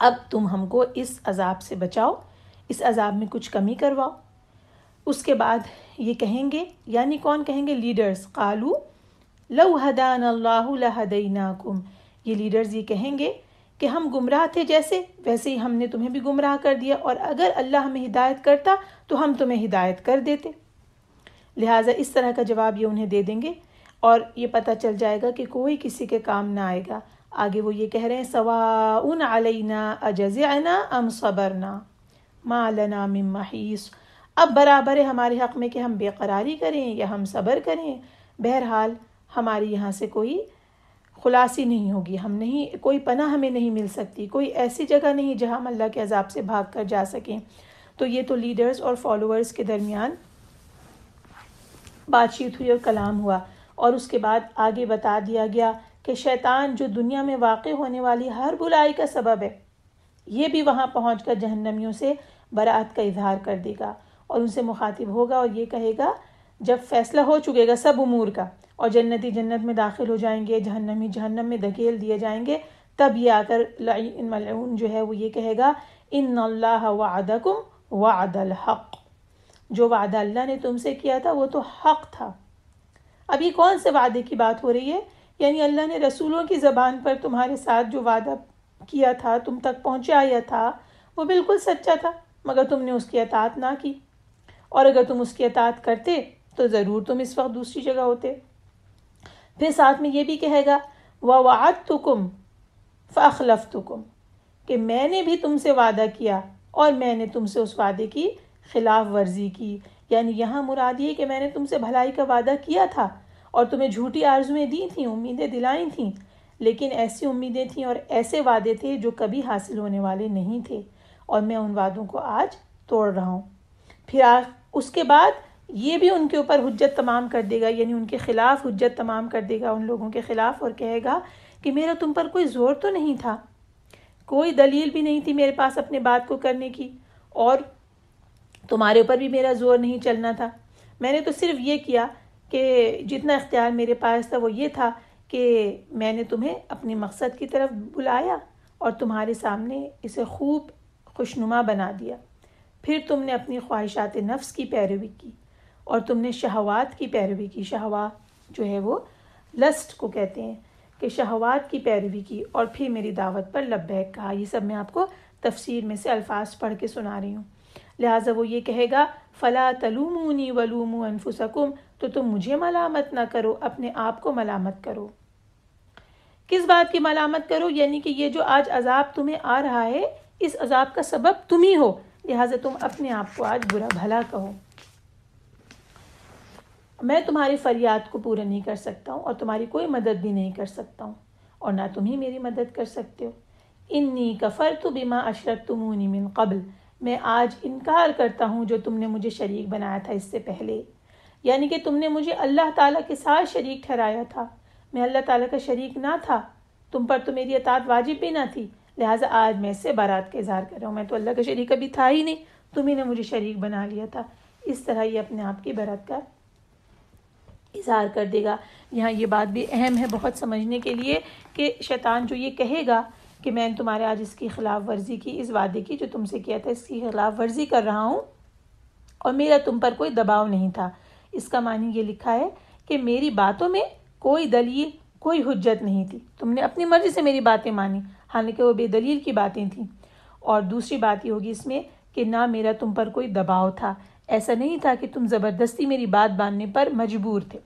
اب تم ہم کو اس عذاب سے بچاؤ، اس عذاب میں کچھ کمی کرواؤ۔ اس کے بعد یہ کہیں گے، یعنی کون کہیں گے؟ لیڈرز، قالو لو ہدانا اللہ لہدیناکم، یہ لیڈرز یہ کہیں گے کہ ہم گمراہ تھے جیسے، ویسے ہی ہم نے تمہیں بھی گمراہ کر دیا، اور اگر اللہ ہمیں ہدایت کرتا تو ہم تمہیں ہدایت کر دیتے۔ لہٰذا اس طرح کا جواب یہ انہیں دے دیں گے، اور یہ پتہ چل جائے گا کہ کوئی کسی کے کام نہ آئے گا۔ آگے وہ یہ کہہ رہے ہیں سواء علینا اجزعنا ام صبرنا ما لنا من محیص، اب برابر ہے ہمارے حق میں کہ ہم بے قراری کریں یا ہم صبر کریں، بہرحال ہماری یہاں سے کوئی خلاصی نہیں ہوگی، ہم نہیں، کوئی پناہ ہمیں نہیں مل سکتی، کوئی ایسی جگہ نہیں جہاں ہم اللہ کے عذاب سے بھاگ کر جا سکیں۔ تو یہ تو لیڈرز اور فالوورز کے درمیان بات چیت ہوئی اور کلام ہوا، اور اس کے بعد آگے بتا دیا گیا کہ شیطان جو دنیا میں واقع ہونے والی ہر برائی کا سبب ہے، یہ بھی وہاں پہنچ کر جہنمیوں سے براءت کا اظہار کر دے گا، اور ان سے مخاطب ہوگا اور یہ کہے گا، جب فیصلہ ہو چکے گا سب امور کا، اور جنتی جنت میں داخل ہو جائیں گے، جہنمی جہنم میں دھکیل دیے جائیں گے، تب یہ آ کر لعین ملعون جو ہے وہ یہ کہے گا ان اللہ وعدکم وعد الحق، جو وعدہ اللہ نے تم سے کیا تھا وہ تو حق تھا۔ اب یہ کون سے وعدے کی بات ہو رہی ہے؟ یعنی اللہ نے رسولوں کی زبان پر تمہارے ساتھ جو وعدہ کیا تھا، تم تک پہنچایا تھا، وہ بالکل سچا تھا، مگر تم نے اس کی اطاعت نہ کی، اور اگر تم اس کی اطاعت کرتے تو ضرور تم اس وقت دوسری جگہ ہوتے۔ پھر ساتھ میں یہ بھی کہے گا وَوَعَدْتُكُمْ فَأَخْلَفْتُكُمْ، کہ میں نے بھی تم سے وعدہ کیا اور میں نے تم سے اس وعدے کی خلاف ورزی کی، یعنی یہاں مراد یہ کہ میں نے تم سے بھلائی کا وعدہ کیا تھا اور تمہیں جھوٹی آرزویں دی تھیں، امیدیں دلائیں تھیں، لیکن ایسی امیدیں تھیں اور ایسے وعدے تھے جو کبھی حاصل ہونے والے نہیں تھے، اور میں ان وعدوں کو آج توڑ رہا ہوں۔ پھر اس کے بعد یہ بھی ان کے اوپر حجت تمام کر دے گا، یعنی ان کے خلاف حجت تمام کر دے گا ان لوگوں کے خلاف، اور کہے گا کہ میرا تم پر کوئی زور تو نہیں تھا، کوئی دلیل بھی نہیں تھی میرے پاس اپنے بات کو کرنے کی، اور تمہارے اوپر بھی میرا زور نہیں چلنا تھا، میں نے تو صرف یہ کیا کہ جتنا اختیار میرے پاس تھا وہ یہ تھا کہ میں نے تمہیں اپنے مقصد کی طرف بلایا اور تمہارے سامنے اسے خوب خوشنما بنا دیا۔ پھر تم نے اپنی خواہشات نفس کی پیروی کی اور تم نے شہوات کی پیروی کی، شہوات جو ہے وہ لسٹ کو کہتے ہیں، کہ شہوات کی پیروی کی، اور پھر میری دعوت پر لبیک کہا۔ یہ سب میں آپ کو تفسیر میں سے الفاظ پڑھ کے سنا رہی ہوں۔ لہٰذا وہ یہ کہے گا فَلَا تَلُومُونِي وَلُومُوا أَنفُسَكُمْ، تو تم مجھے ملامت نہ کرو، اپنے آپ کو ملامت کرو۔ کس بات کی ملامت کرو؟ یعنی کہ یہ جو آج عذاب تمہیں آ رہا ہے، اس عذاب کا سبب تم ہی ہو، لہٰذا تم اپنے آپ کو آج برا بھلا کہو۔ میں تمہاری فریاد کو پورا نہیں کر سکتا ہوں اور تمہاری کوئی مدد بھی نہیں کر سکتا ہوں، اور نہ تم ہی میری مدد کر سکتے ہو۔ انی کفرت بما اشرکتمونی من قبل، میں آج انکار کرتا ہوں جو تم نے مجھے شریک بنایا تھا اس سے پہلے، یعنی کہ تم نے مجھے اللہ تعالیٰ کے ساتھ شریک ٹھہرایا تھا، میں اللہ تعالیٰ کا شریک نہ تھا، تم پر تو میری اطاعت واجب بھی نہ تھی، لہٰذا آج میں اس سے برات کا اظہار کر رہا ہوں، میں تو اللہ کا شریک کبھی تھا ہی نہیں، تم ہی نے مجھے شریک بنا لیا تھا۔ اس طرح یہ اپنے آپ کی برات کا اظہار کر دے گا۔ یہاں یہ بات بھی اہم ہے بہت سمجھنے کے لیے کہ شیطان جو یہ کہے گا کہ میں نے تمہارے آج اس کی خلاف ورزی کی، اس وعدے کی جو تم سے کیا تھا، اس کی خلاف ورزی کر رہا ہوں اور میرا تم پر کوئی دباؤ نہیں تھا۔ اس کا معنی یہ لکھا ہے کہ میری باتوں میں کوئی دلیل، کوئی حجت نہیں تھی، تم نے اپنی مرضی سے میری باتیں مانی، حالانکہ وہ بے دلیل کی باتیں تھیں۔ اور دوسری بات یہ ہوگی اس میں کہ نہ میرا تم پر کوئی دباؤ تھا، ایسا نہیں تھا کہ تم زبردستی میری بات ماننے پر مجبور تھے،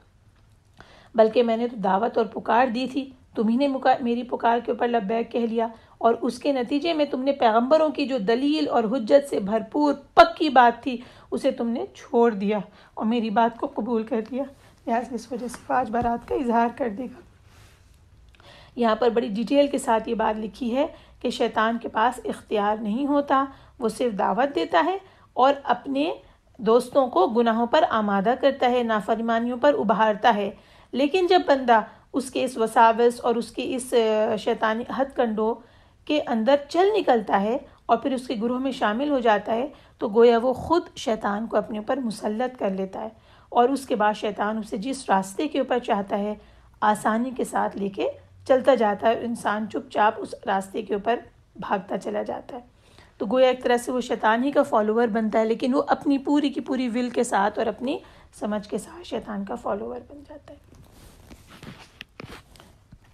بلکہ میں نے تو دعوت اور پکار دی تھی، تم ہی نے میری پکار کے اوپر لبیک کہہ لیا، اور اس کے نتیجے میں تم نے پیغمبروں کی جو دلیل اور حجت سے بھرپور پکی بات تھی اسے تم نے چھوڑ دیا اور میری بات کو قبول کر لیا، لہٰذا اس وجہ سے پانچ برات کا اظہار کر دے گا۔ یہاں پر بڑی ڈیٹیل کے ساتھ یہ بات لکھی ہے کہ شیطان کے پاس اختیار نہیں ہوتا، وہ صرف دعوت دیتا ہے اور اپنے دوستوں کو گناہوں پر آمادہ کرتا ہے، نافرمانیوں پر ابھارتا ہے، لیکن جب بندہ اس کے اس وساوس اور اس کی اس شیطانی ہتھ کنڈوں کے اندر چل نکلتا ہے اور پھر اس کے گروہ میں شامل ہو جاتا ہے تو گویا وہ خود شیطان کو اپنے اوپر مسلط کر لیتا ہے، اور اس کے بعد شیطان اسے جس راستے کے اوپر چاہتا ہے آسانی کے ساتھ لے کے چلتا جاتا ہے، انسان چپ چاپ اس راستے کے اوپر بھاگتا چلا جاتا ہے۔ تو گویا ایک طرح سے وہ شیطان ہی کا فالوور بنتا ہے، لیکن وہ اپنی پوری کی پوری ول کے ساتھ اور اپنی سمجھ کے ساتھ شیطان کا فالوور بن جاتا ہے۔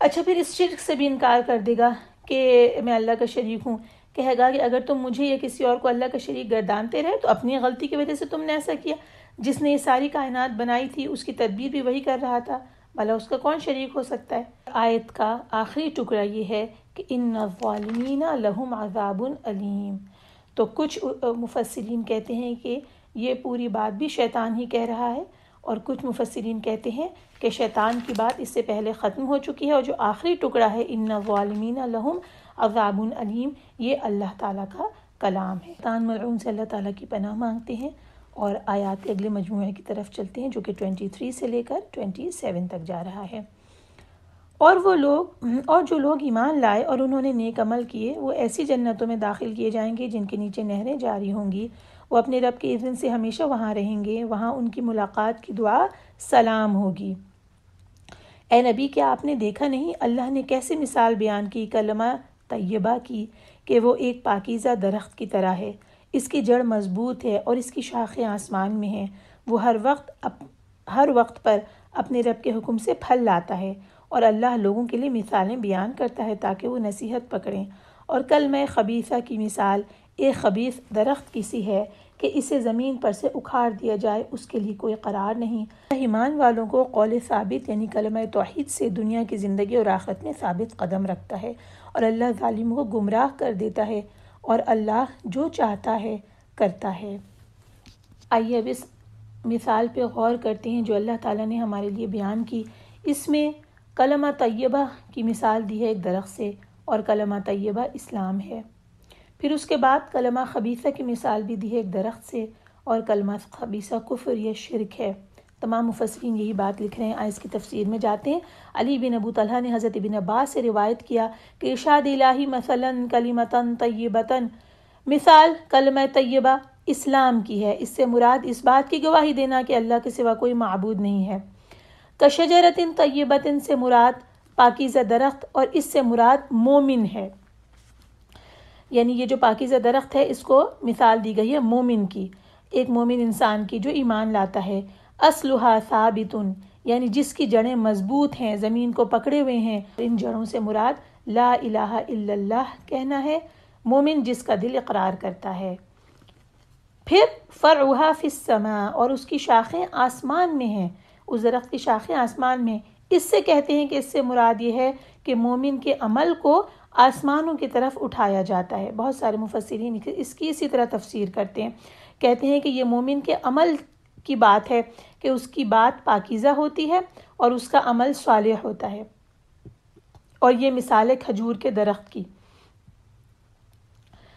اچھا، پھر اس شرک سے بھی انکار کر دے گا کہ میں اللہ کا شریک ہوں، کہے گا کہ اگر تم مجھے یا کسی اور کو اللہ کا شریک گردانتے رہے تو اپنی غلطی کی وجہ سے تم نے ایسا کیا، جس نے یہ ساری کائنات بنائی تھی اس کی تدبیر بھی وہی کر رہا تھا، بھلا اس کا کون شریک ہو سکتا ہے۔ آیت کا آخری ٹکڑا یہ ہے کہ ان الظالمین لہم عذاب علیم۔ تو کچھ مفسرین کہتے ہیں کہ یہ پوری بات بھی شیطان ہی کہہ رہا ہے، اور کچھ مفسرین کہتے ہیں کہ شیطان کی بات اس سے پہلے ختم ہو چکی ہے، اور جو آخری ٹکڑا ہے ان الظالمین لہم عذاب علیم، یہ اللہ تعالیٰ کا کلام ہے۔ شیطان ملعون سے اللہ تعالیٰ کی پناہ مانگتے ہیں اور آیات کے اگلے مجموعے کی طرف چلتے ہیں جو کہ 23 سے لے کر 27 تک جا رہا ہے۔ اور جو لوگ ایمان لائے اور انہوں نے نیک عمل کیے وہ ایسی جنتوں میں داخل کیے جائیں گے جن کے نیچے نہریں جاری ہوں گی، وہ اپنے رب کے اذن سے ہمیشہ وہاں رہیں گے، وہاں ان کی ملاقات کی دعا سلام ہوگی۔ اے نبی، کیا آپ نے دیکھا نہیں اللہ نے کیسے مثال بیان کی کلمہ طیبہ کی کہ وہ ایک پاکیزہ درخت کی طرح ہے، اس کی جڑ مضبوط ہے اور اس کی شاخیں آسمان میں ہیں، وہ ہر وقت پر اپنے رب کے حکم سے پھل لاتا ہے، اور اللہ لوگوں کے لیے مثالیں بیان کرتا ہے تاکہ وہ نصیحت پکڑیں۔ اور کلمہ خبیثہ کی مثال ایک خبیث درخت کی سی ہے کہ اسے زمین پر سے اکھاڑ دیا جائے، اس کے لیے کوئی قرار نہیں۔ ایمان والوں کو قول ثابت یعنی کلمہ توحید سے دنیا کی زندگی اور آخرت میں ثابت قدم رکھتا ہے، اور اللہ ظالموں کو گمراہ کر دیتا ہے، اور اللہ جو چاہتا ہے کرتا ہے۔ آئیے اب اس مثال پہ غور کرتے ہیں جو اللہ تعالیٰ نے ہمارے لیے بیان کی۔ اس میں کلمہ طیبہ کی مثال دی ہے ایک درخت سے، اور کلمہ طیبہ اسلام ہے۔ پھر اس کے بعد کلمہ خبیثہ کی مثال بھی دی ہے ایک درخت سے، اور کلمہ خبیثہ کفر یا شرک ہے۔ تمام مفسرین یہی بات لکھ رہے ہیں۔ آئے اس کی تفسیر میں جاتے ہیں۔ علی بن ابو طلحہ نے حضرت ابن عباس سے روایت کیا کہ ارشاد الہی مثلاً کلمتاً طیبتاً، مثال کلمہ طیبہ اسلام کی ہے، اس سے مراد اس بات کی گواہی دینا کہ اللہ کے سوا کوئی معبود نہیں ہے۔ کشجرۃ طیبۃ سے مراد پاکیزہ درخت، اور اس سے مراد مومن ہے، یعنی یہ جو پاکیزہ درخت ہے اس کو مثال دی گئی ہے مومن کی، ایک مومن انسان کی جو ایمان لاتا ہے۔ اصلھا ثابت، یعنی جس کی جڑیں مضبوط ہیں، زمین کو پکڑے ہوئے ہیں، ان جڑوں سے مراد لا الہ الا اللہ کہنا ہے، مومن جس کا دل اقرار کرتا ہے۔ پھر فرعھا فی السماء، اور اس کی شاخیں آسمان میں ہیں، اس درخت کی شاخیں آسمان میں، اس سے کہتے ہیں کہ اس سے مراد یہ ہے کہ مومن کے عمل کو آسمانوں کی طرف اٹھایا جاتا ہے۔ بہت سارے مفسرین اس کی اسی طرح تفسیر کرتے ہیں، کہتے ہیں کہ یہ مومن کے عمل کی بات ہے کہ اس کی بات پاکیزہ ہوتی ہے اور اس کا عمل صالح ہوتا ہے، اور یہ مثال ہے کھجور کے درخت کی۔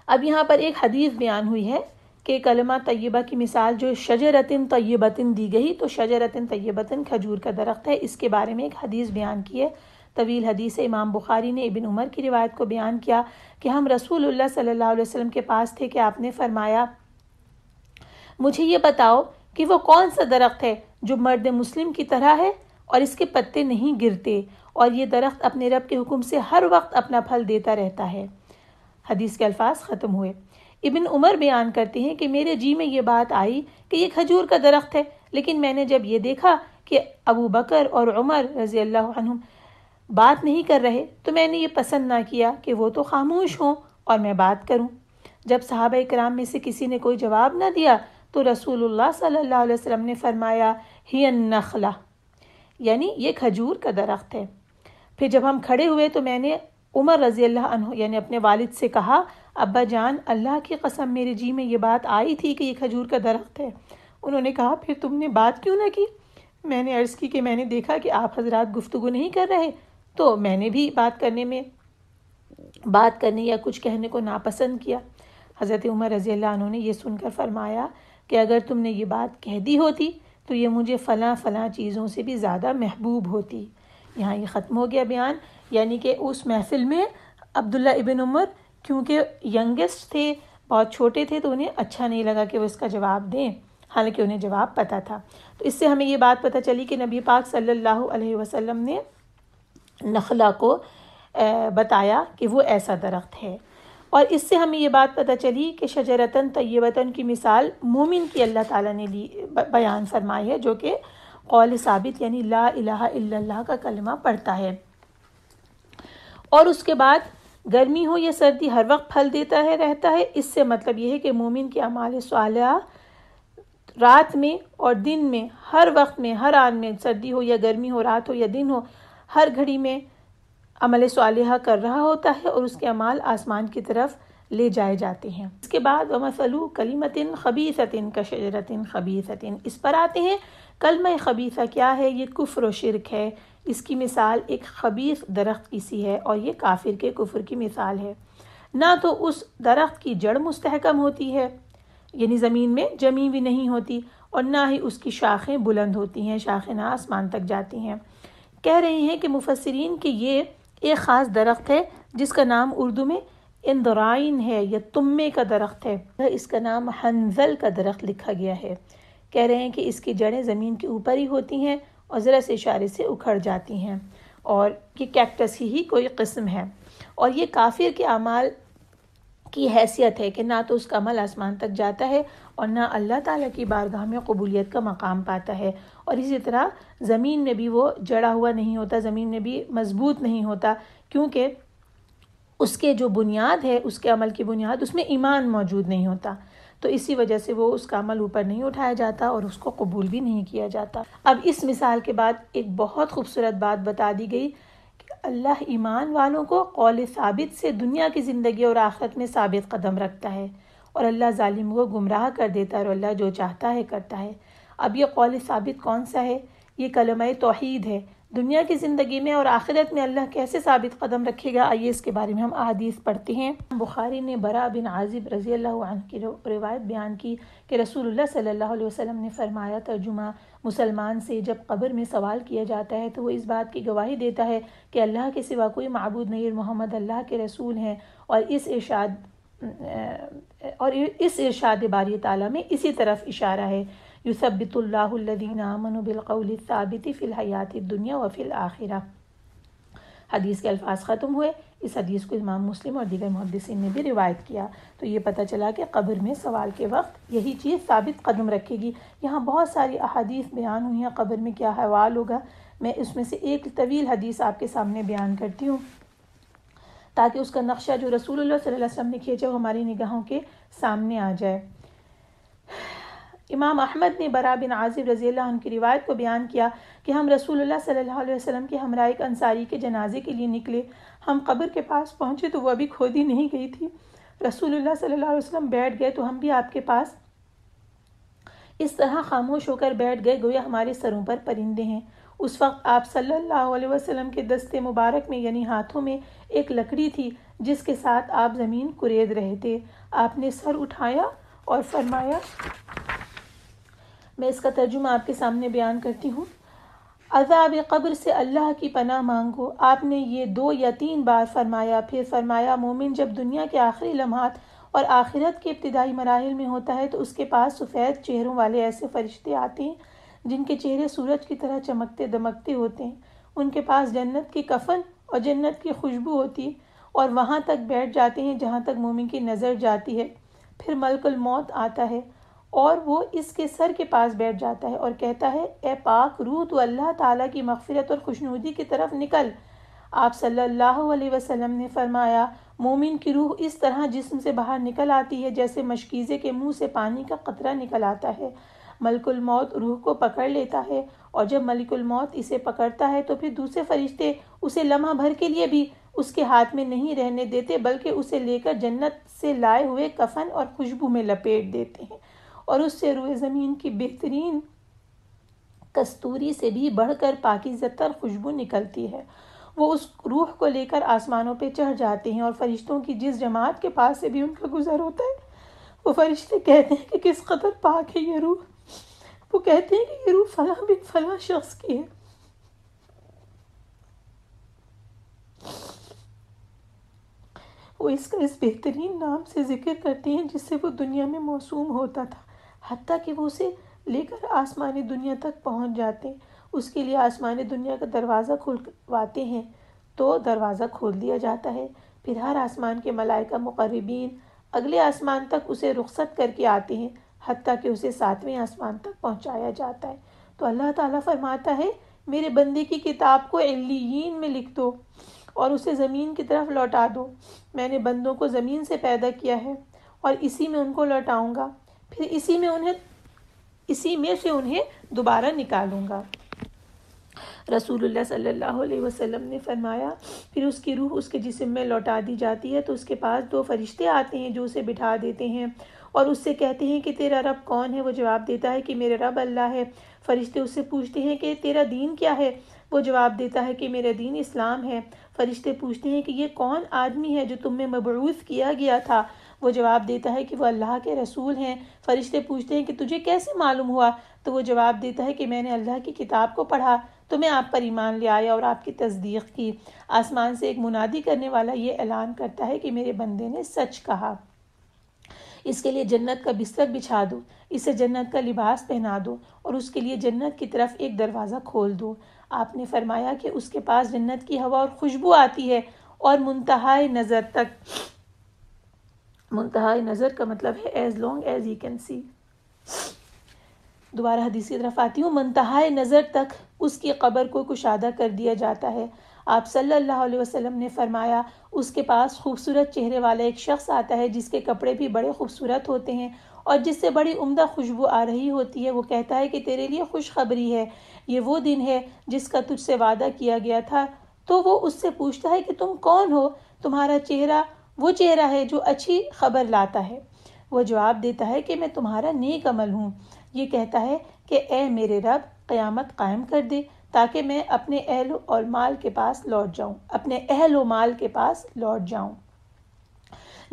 اب یہاں پر ایک حدیث بیان ہوئی ہے کہ کلمہ طیبہ کی مثال جو شجرۃ طیبۃ دی گئی، تو شجرۃ طیبۃ کھجور کا درخت ہے، اس کے بارے میں ایک حدیث بیان کی ہے، طویل حدیث ہے۔ امام بخاری نے ابن عمر کی روایت کو بیان کیا کہ ہم رسول اللہ صلی اللہ علیہ وسلم کے پاس تھے کہ آپ نے فرمایا مجھے یہ بتاؤ کہ وہ کون سا درخت ہے جو مرد مسلم کی طرح ہے اور اس کے پتے نہیں گرتے، اور یہ درخت اپنے رب کے حکم سے ہر وقت اپنا پھل دیتا رہتا ہے۔ حدیث کے الفاظ ختم ہوئے۔ ابن عمر بیان کرتے ہیں کہ میرے جی میں یہ بات آئی کہ یہ کھجور کا درخت ہے، لیکن میں نے جب یہ دیکھا کہ ابو بکر اور عمر رضی اللہ عنہم بات نہیں کر رہے تو میں نے یہ پسند نہ کیا کہ وہ تو خاموش ہوں اور میں بات کروں۔ جب صحابہ کرام میں سے کسی نے کوئی جواب نہ دیا تو رسول اللہ صلی اللہ علیہ وسلم نے فرمایا ہی النخلہ، یعنی یہ کھجور کا درخت ہے۔ پھر جب ہم کھڑے ہوئے تو میں نے عمر رضی اللہ عنہ یعنی اپنے والد سے کہا، ابا جان اللہ کی قسم میرے جی میں یہ بات آئی تھی کہ یہ کھجور کا درخت ہے۔ انہوں نے کہا پھر تم نے بات کیوں نہ کی؟ میں نے عرض کی کہ میں نے دیکھا کہ آپ حضرات گفتگو نہیں کر رہے تو میں نے بھی بات کرنے یا کچھ کہنے کو ناپسند کیا۔ حضرت عمر رضی اللہ عنہ نے یہ سن کر فرمایا کہ اگر تم نے یہ بات کہہ دی ہوتی تو یہ مجھے فلاں فلاں چیزوں سے بھی زیادہ محبوب ہوتی۔ یہاں یہ ختم ہو گیا بیان، یعنی کہ اس محفل میں عبداللہ ابن عمر کیونکہ ینگسٹ تھے، بہت چھوٹے تھے، تو انہیں اچھا نہیں لگا کہ وہ اس کا جواب دیں، حالانکہ انہیں جواب پتہ تھا۔ تو اس سے ہمیں یہ بات پتہ چلی کہ نبی پاک صلی اللہ علیہ وسلم نے نخلا کو بتایا کہ وہ ایسا درخت ہے، اور اس سے ہمیں یہ بات پتہ چلی کہ شجرتن طیبتن کی مثال مومن کی اللہ تعالیٰ نے بیان فرمائی ہے، جو کہ قول ثابت یعنی لا الہ الا اللہ کا کلمہ پڑھتا ہے، اور اس کے بعد گرمی ہو یا سردی ہر وقت پھل دیتا ہے رہتا ہے۔ اس سے مطلب یہ ہے کہ مومن کے اعمال صالحہ رات میں اور دن میں، ہر وقت میں، ہر آن میں، سردی ہو یا گرمی ہو، رات ہو یا دن ہو، ہر گھڑی میں عمل صالحہ کر رہا ہوتا ہے اور اس کے اعمال آسمان کی طرف لے جائے جاتے ہیں۔ اس کے بعد وَمَثَلُ كَلِمَةٍ خَبِيثَةٍ كَشَجَرَةٍ خَبِيثَةٍ، اس پر آتے ہیں کلمہ خبیثہ کیا ہے؟ یہ کفر و شرک ہے۔ اس کی مثال ایک خبیث درخت کی سی ہے، اور یہ کافر کے کفر کی مثال ہے۔ نہ تو اس درخت کی جڑ مستحکم ہوتی ہے، یعنی زمین میں جمی ہوئی نہیں ہوتی، اور نہ ہی اس کی شاخیں بلند ہوتی ہیں، شاخیں نہ آسمان تک جاتی ہیں۔ کہہ رہے ہیں کہ مفسرین کہ یہ ایک خاص درخت ہے جس کا نام اردو میں اندرائن ہے یا تمے کا درخت ہے، اس کا نام حنظل کا درخت لکھا گیا ہے۔ کہہ رہے ہیں کہ اس کی جڑیں زمین کے اوپر ہی ہوتی ہیں اور ذرا سے اشارے سے اکھڑ جاتی ہیں، اور یہ کیکٹس ہی کوئی قسم ہے، اور یہ کافر کے اعمال کی حیثیت ہے کہ نہ تو اس کا عمل آسمان تک جاتا ہے اور نہ اللہ تعالیٰ کی بارگاہ میں قبولیت کا مقام پاتا ہے، اور اسی طرح زمین میں بھی وہ جڑا ہوا نہیں ہوتا، زمین میں بھی مضبوط نہیں ہوتا، کیونکہ اس کے جو بنیاد ہے، اس کے عمل کی بنیاد، اس میں ایمان موجود نہیں ہوتا، تو اسی وجہ سے وہ اس کا عمل اوپر نہیں اٹھایا جاتا اور اس کو قبول بھی نہیں کیا جاتا۔ اب اس مثال کے بعد ایک بہت خوبصورت بات بتا دی گئی کہ اللہ ایمان والوں کو قول ثابت سے دنیا کی زندگی اور آخرت میں ثابت قدم رکھتا ہے، اور اللہ ظالم کو گمراہ کر دیتا ہے، اور اللہ جو چاہتا ہے کرتا ہے۔ اب یہ قول ثابت کون سا ہے؟ یہ کلمہ توحید ہے۔ دنیا کی زندگی میں اور آخرت میں اللہ کیسے ثابت قدم رکھے گا، آئیے اس کے بارے میں ہم احادیث پڑھتے ہیں۔ بخاری نے برا بن عازب رضی اللہ عنہ کی روایت بیان کی کہ رسول اللہ صلی اللہ علیہ وسلم نے فرمایا، ترجمہ: مسلمان سے جب قبر میں سوال کیا جاتا ہے تو وہ اس بات کی گواہی دیتا ہے کہ اللہ کے سوا کوئی معبود نہیں، محمد اللہ کے رسول ہیں، اور اس ارشاد باری تعالیٰ میں اسی طرف اشارہ ہے، یثبت اللہ الذین آمنوا بالقول الثابت فی الحیات الدنیا وفی الآخرہ۔ حدیث کے الفاظ ختم ہوئے۔ اس حدیث کو امام مسلم اور دیگر محدثین نے بھی روایت کیا، تو یہ پتہ چلا کہ قبر میں سوال کے وقت یہی چیز ثابت قدم رکھے گی۔ یہاں بہت ساری احادیث بیان ہوئی ہیں قبر میں کیا حوال ہوگا، میں اس میں سے ایک طویل حدیث آپ کے سامنے بیان کرتی ہوں تاکہ اس کا نقشہ جو رسول اللہ صلی اللہ علیہ وسلم نے کھینچا وہ ہماری نگاہوں کے سامنے آ جائے۔ امام احمد نے برا بن عازب رضی اللہ عنہ کی روایت کو بیان کیا کہ ہم رسول اللہ صلی اللہ علیہ وسلم کے ہمراہ ایک انصاری کے جنازے کے لیے نکلے۔ ہم قبر کے پاس پہنچے تو وہ ابھی کھودی نہیں گئی تھی۔ رسول اللہ صلی اللہ علیہ وسلم بیٹھ گئے تو ہم بھی آپ کے پاس اس طرح خاموش ہو کر بیٹھ گئے گویا ہمارے سروں پر پرندے ہیں۔ اس وقت آپ صلی اللہ علیہ وسلم کے دست مبارک میں یعنی ہاتھوں میں ایک لکڑی تھی جس کے ساتھ آپ زمین کورید رہے تھے۔ آپ نے سر اٹھایا اور فرمایا، میں اس کا ترجمہ آپ کے سامنے بیان کرتی ہوں، عذاب قبر سے اللہ کی پناہ مانگو۔ آپ نے یہ 2 یا 3 بار فرمایا، پھر فرمایا، مومن جب دنیا کے آخری لمحات اور آخرت کے ابتدائی مراحل میں ہوتا ہے تو اس کے پاس سفید چہروں والے ایسے فرشتے آتے ہیں جن کے چہرے سورج کی طرح چمکتے دمکتے ہوتے ہیں، ان کے پاس جنت کی کفن اور جنت کی خوشبو ہوتی ہے، اور وہاں تک بیٹھ جاتے ہیں جہاں تک مومن کی نظر جاتی ہے۔ پھر ملک الموت آتا ہے اور وہ اس کے سر کے پاس بیٹھ جاتا ہے اور کہتا ہے، اے پاک روح، تو اللہ تعالیٰ کی مغفرت اور خوشنودی کی طرف نکل۔ آپ صلی اللہ علیہ وسلم نے فرمایا، مومن کی روح اس طرح جسم سے باہر نکل آتی ہے جیسے مشکیزے کے منہ سے پانی کا قطرہ نکل آتا ہے۔ ملک الموت روح کو پکڑ لیتا ہے، اور جب ملک الموت اسے پکڑتا ہے تو پھر دوسرے فرشتے اسے لمحہ بھر کے لیے بھی اس کے ہاتھ میں نہیں رہنے دیتے، بلکہ اسے لے کر جنت سے لائے ہوئے کفن اور خوشبو میں لپیٹ دیتے ہیں، اور اس سے روئے زمین کی بہترین کستوری سے بھی بڑھ کر پاکیزہ تر خوشبو نکلتی ہے۔ وہ اس روح کو لے کر آسمانوں پہ چڑھ جاتے ہیں، اور فرشتوں کی جس جماعت کے پاس سے بھی ان کا گزر ہوتا ہے، وہ فرشتے کہتے ہیں کہ کس قدر پاک ہے یہ روح۔ وہ کہتے ہیں کہ یہ روح فلاں بن فلاں شخص کی ہے۔ وہ اس کا اس بہترین نام سے ذکر کرتے ہیں جس سے وہ دنیا میں موسوم ہوتا تھا، حتیٰ کہ وہ اسے لے کر آسمانی دنیا تک پہنچ جاتے ہیں۔ اس کے لیے آسمانی دنیا کا دروازہ کھلواتے ہیں تو دروازہ کھول دیا جاتا ہے۔ پھر ہر آسمان کے ملائکہ مقربین اگلے آسمان تک اسے رخصت کر کے آتے ہیں، حتیٰ کہ اسے 7ویں آسمان تک پہنچایا جاتا ہے۔ تو اللہ تعالیٰ فرماتا ہے، میرے بندے کی کتاب کو علیین میں لکھ دو اور اسے زمین کی طرف لوٹا دو۔ میں نے بندوں کو زمین سے پیدا کیا ہے اور اسی میں ان کو لوٹاؤں گا، پھر اسی میں سے انہیں دوبارہ نکالوں گا۔ رسول اللہ صلی اللہ علیہ وسلم نے فرمایا، پھر اس کی روح اس کے جسم میں لوٹا دی جاتی ہے تو اس کے پاس 2 فرشتے آتے ہیں جو اسے بٹھا دیتے ہیں اور اس سے کہتے ہیں کہ تیرا رب کون ہے؟ وہ جواب دیتا ہے کہ میرے رب اللہ ہے۔ فرشتے اس سے پوچھتے ہیں کہ تیرا دین کیا ہے؟ وہ جواب دیتا ہے کہ میرا دین اسلام ہے۔ فرشتے پوچھتے ہیں کہ یہ کون آدمی ہے جو تم میں مبعوث کیا گیا تھا؟ وہ جواب دیتا ہے کہ وہ اللہ کے رسول ہیں۔ فرشتے پوچھتے ہیں کہ تجھے کیسے معلوم ہوا؟ تو وہ جواب دیتا ہے کہ میں نے اللہ کی کتاب کو پڑھا تو میں آپ پر ایمان لے آیا اور آپ کی تصدیق کی۔ آسمان سے ایک منادی کرنے والا یہ اعلان کرتا ہے کہ میرے بندے نے سچ کہا۔ اس کے لیے جنت کا بستر بچھا دو، اسے جنت کا لباس پہنا دو اور اس کے لیے جنت کی طرف ایک دروازہ کھول دو۔ آپ نے فرمایا کہ اس کے پاس جنت کی ہوا اور خوشبو آتی ہے اور منتہائے نظر تک، منتہائے نظر کا مطلب ہے as long as he can see۔ دوبارہ حدیث کی طرف آتی ہوں، منتہائے نظر تک اس کی قبر کو کشادہ کر دیا جاتا ہے۔ آپ صلی اللہ علیہ وسلم نے فرمایا، اس کے پاس خوبصورت چہرے والا ایک شخص آتا ہے جس کے کپڑے بھی بڑے خوبصورت ہوتے ہیں اور جس سے بڑی عمدہ خوشبو آ رہی ہوتی ہے۔ وہ کہتا ہے کہ تیرے لیے خوشخبری ہے، یہ وہ دن ہے جس کا تجھ سے وعدہ کیا گیا تھا۔ تو وہ اس سے پوچھتا ہے کہ تم کون ہو؟ تمہارا چہرہ وہ چہرہ ہے جو اچھی خبر لاتا ہے۔ وہ جواب دیتا ہے کہ میں تمہارا نیک عمل ہوں۔ یہ کہتا ہے کہ اے میرے رب، قیامت قائم کر دے تاکہ میں اپنے اہل اور مال کے پاس لوٹ جاؤں۔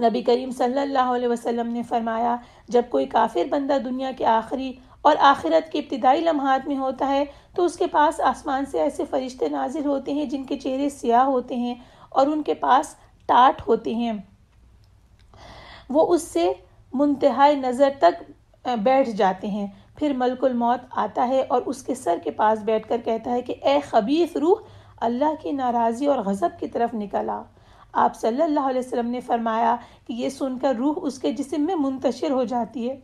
نبی کریم صلی اللہ علیہ وسلم نے فرمایا، جب کوئی کافر بندہ دنیا کے آخری اور آخرت کے ابتدائی لمحات میں ہوتا ہے تو اس کے پاس آسمان سے ایسے فرشتے نازل ہوتے ہیں جن کے چہرے سیاہ ہوتے ہیں اور ان کے پاس ٹاٹ ہوتے ہیں۔ وہ اس سے منتہائے نظر تک بیٹھ جاتے ہیں۔ پھر ملک الموت آتا ہے اور اس کے سر کے پاس بیٹھ کر کہتا ہے کہ اے خبیث روح، اللہ کی ناراضی اور غضب کی طرف نکل آ۔ آپ صلی اللہ علیہ وسلم نے فرمایا کہ یہ سن کر روح اس کے جسم میں منتشر ہو جاتی ہے،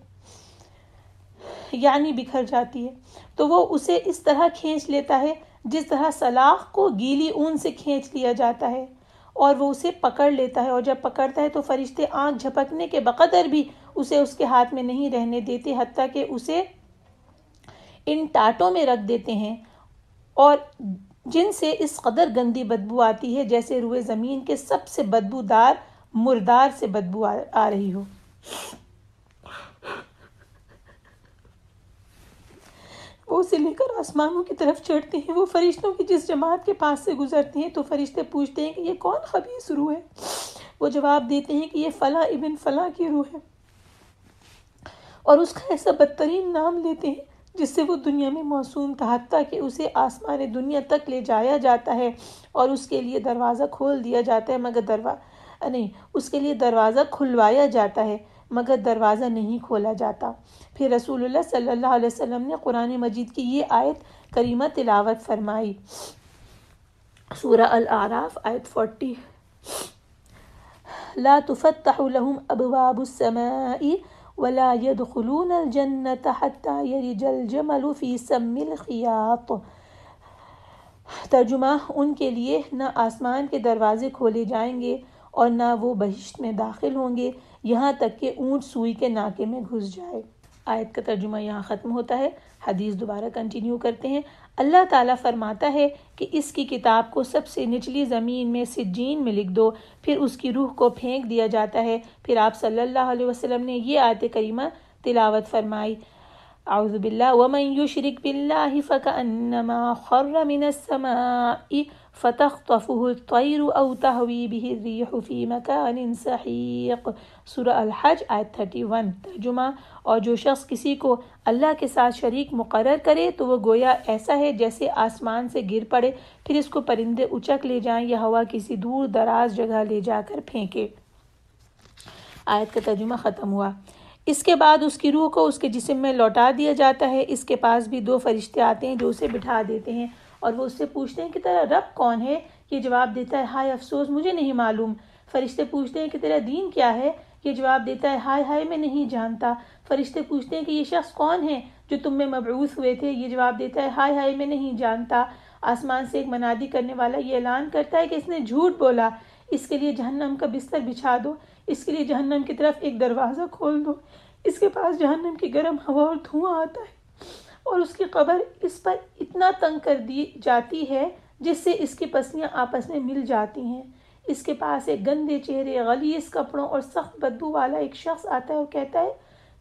یعنی بکھر جاتی ہے، تو وہ اسے اس طرح کھینچ لیتا ہے جس طرح سلاخ کو گیلی اون سے کھینچ لیا جاتا ہے، اور وہ اسے پکڑ لیتا ہے، اور جب پکڑتا ہے تو فرشتے آنکھ جھپکنے کے بقدر بھی اسے اس کے ہاتھ میں نہیں رہنے دیتے، حتیٰ کہ اسے ان ٹاٹوں میں رکھ دیتے ہیں اور جن سے اس قدر گندی بدبو آتی ہے جیسے روئے زمین کے سب سے بدبودار مردار سے بدبو آ رہی ہو۔ وہ اسے لے کر آسمانوں کی طرف چڑھتے ہیں۔ وہ فرشتوں کی جس جماعت کے پاس سے گزرتے ہیں تو فرشتے پوچھتے ہیں کہ یہ کون خبیث روح ہے؟ وہ جواب دیتے ہیں کہ یہ فلاں ابن فلاں کی روح ہے، اور اس کا ایسا بدترین نام لیتے ہیں جس سے وہ دنیا میں موسوم تھا، حتیٰ کہ اسے آسمان دنیا تک لے جایا جاتا ہے اور اس کے لیے دروازہ کھول دیا جاتا ہے، اس کے لیے دروازہ کھلوایا جاتا ہے مگر دروازہ نہیں کھولا جاتا۔ پھر رسول اللہ صلی اللہ علیہ وسلم نے قرآن مجید کی یہ آیت کریمہ تلاوت فرمائی، سورہ الاعراف آیت 40، لا تفتح لهم ابواب السماء ولا يدخلون الجنة حتى يلج الجمل في سم الخياط۔ ترجمہ، ان کے لیے نہ آسمان کے دروازے کھولے جائیں گے اور نہ وہ بہشت میں داخل ہوں گے یہاں تک کہ اونٹ سوئی کے ناکے میں گھس جائے۔ آیت کا ترجمہ یہاں ختم ہوتا ہے۔ حدیث دوبارہ کنٹینیو کرتے ہیں۔ اللہ تعالیٰ فرماتا ہے کہ اس کی کتاب کو سب سے نچلی زمین میں سجین میں لکھ دو، پھر اس کی روح کو پھینک دیا جاتا ہے۔ پھر آپ صلی اللہ علیہ وسلم نے یہ آیت کریمہ تلاوت فرمائی، اعوذ باللہ ومن یشرک باللہ فکأنما خر من السماء فتخطفه الطیر او تہوی به الریح فی مکان سحیق، سورہ الحج آیت 31۔ ترجمہ، اور جو شخص کسی کو اللہ کے ساتھ شریک مقرر کرے تو وہ گویا ایسا ہے جیسے آسمان سے گر پڑے، پھر اس کو پرندے اچک لے جائیں یا ہوا کسی دور دراز جگہ لے جا کر پھینکے۔ آیت کا ترجمہ ختم ہوا۔ اس کے بعد اس کی روح کو اس کے جسم میں لوٹا دیا جاتا ہے۔ اس کے پاس بھی 2 فرشتے آتے ہیں جو اسے بٹھا دیتے ہیں اور وہ اس سے پوچھتے ہیں کہ تیرا رب کون ہے؟ یہ جواب دیتا ہے، ہائے افسوس مجھے نہیں معلوم۔ فرشتے پوچھتے ہیں کہ تیرا دین کیا ہے؟ یہ جواب دیتا ہے، ہائے ہائے میں نہیں جانتا۔ فرشتے پوچھتے ہیں کہ یہ شخص کون ہے جو تم میں مبعوث ہوئے تھے؟ یہ جواب دیتا ہے، ہائے ہائے میں نہیں جانتا۔ آسمان سے ایک منادی کرنے والا یہ اعلان کرتا ہے کہ اس نے جھوٹ بولا، اس کے لیے جہنم کا بستر بچھا دو، اس کے لیے جہنم کی طرف ایک دروازہ کھول دو، اس کے پاس جہنم کی گرم ہوا اور دھواں آتا ہے اور اس کی قبر اس پر اتنا تنگ کر دی جاتی ہے جس سے اس کی پسلیاں آپس میں مل جاتی ہیں۔ اس کے پاس ایک گندے چہرے، غلیظ کپڑوں اور سخت بدبو والا ایک شخص آتا ہے اور کہتا ہے،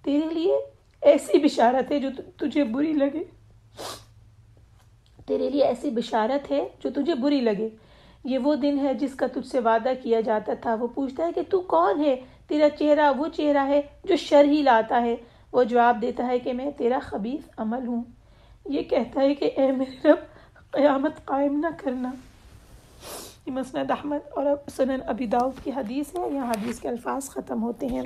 تیرے لیے ایسی بشارت ہے جو تجھے بری لگے، تیرے لیے ایسی بشارت ہے جو تجھے بری لگے، یہ وہ دن ہے جس کا تجھ سے وعدہ کیا جاتا تھا۔ وہ پوچھتا ہے کہ تو کون ہے؟ تیرا چہرہ وہ چہرہ ہے جو شر ہی لاتا ہے۔ وہ جواب دیتا ہے کہ میں تیرا خبیث عمل ہوں۔ یہ کہتا ہے کہ اے میرے رب، قیامت قائم نہ کرنا۔ یہ مسند احمد اور سنن ابی داؤد کی حدیث ہے۔ یہاں حدیث کے الفاظ ختم ہوتے ہیں۔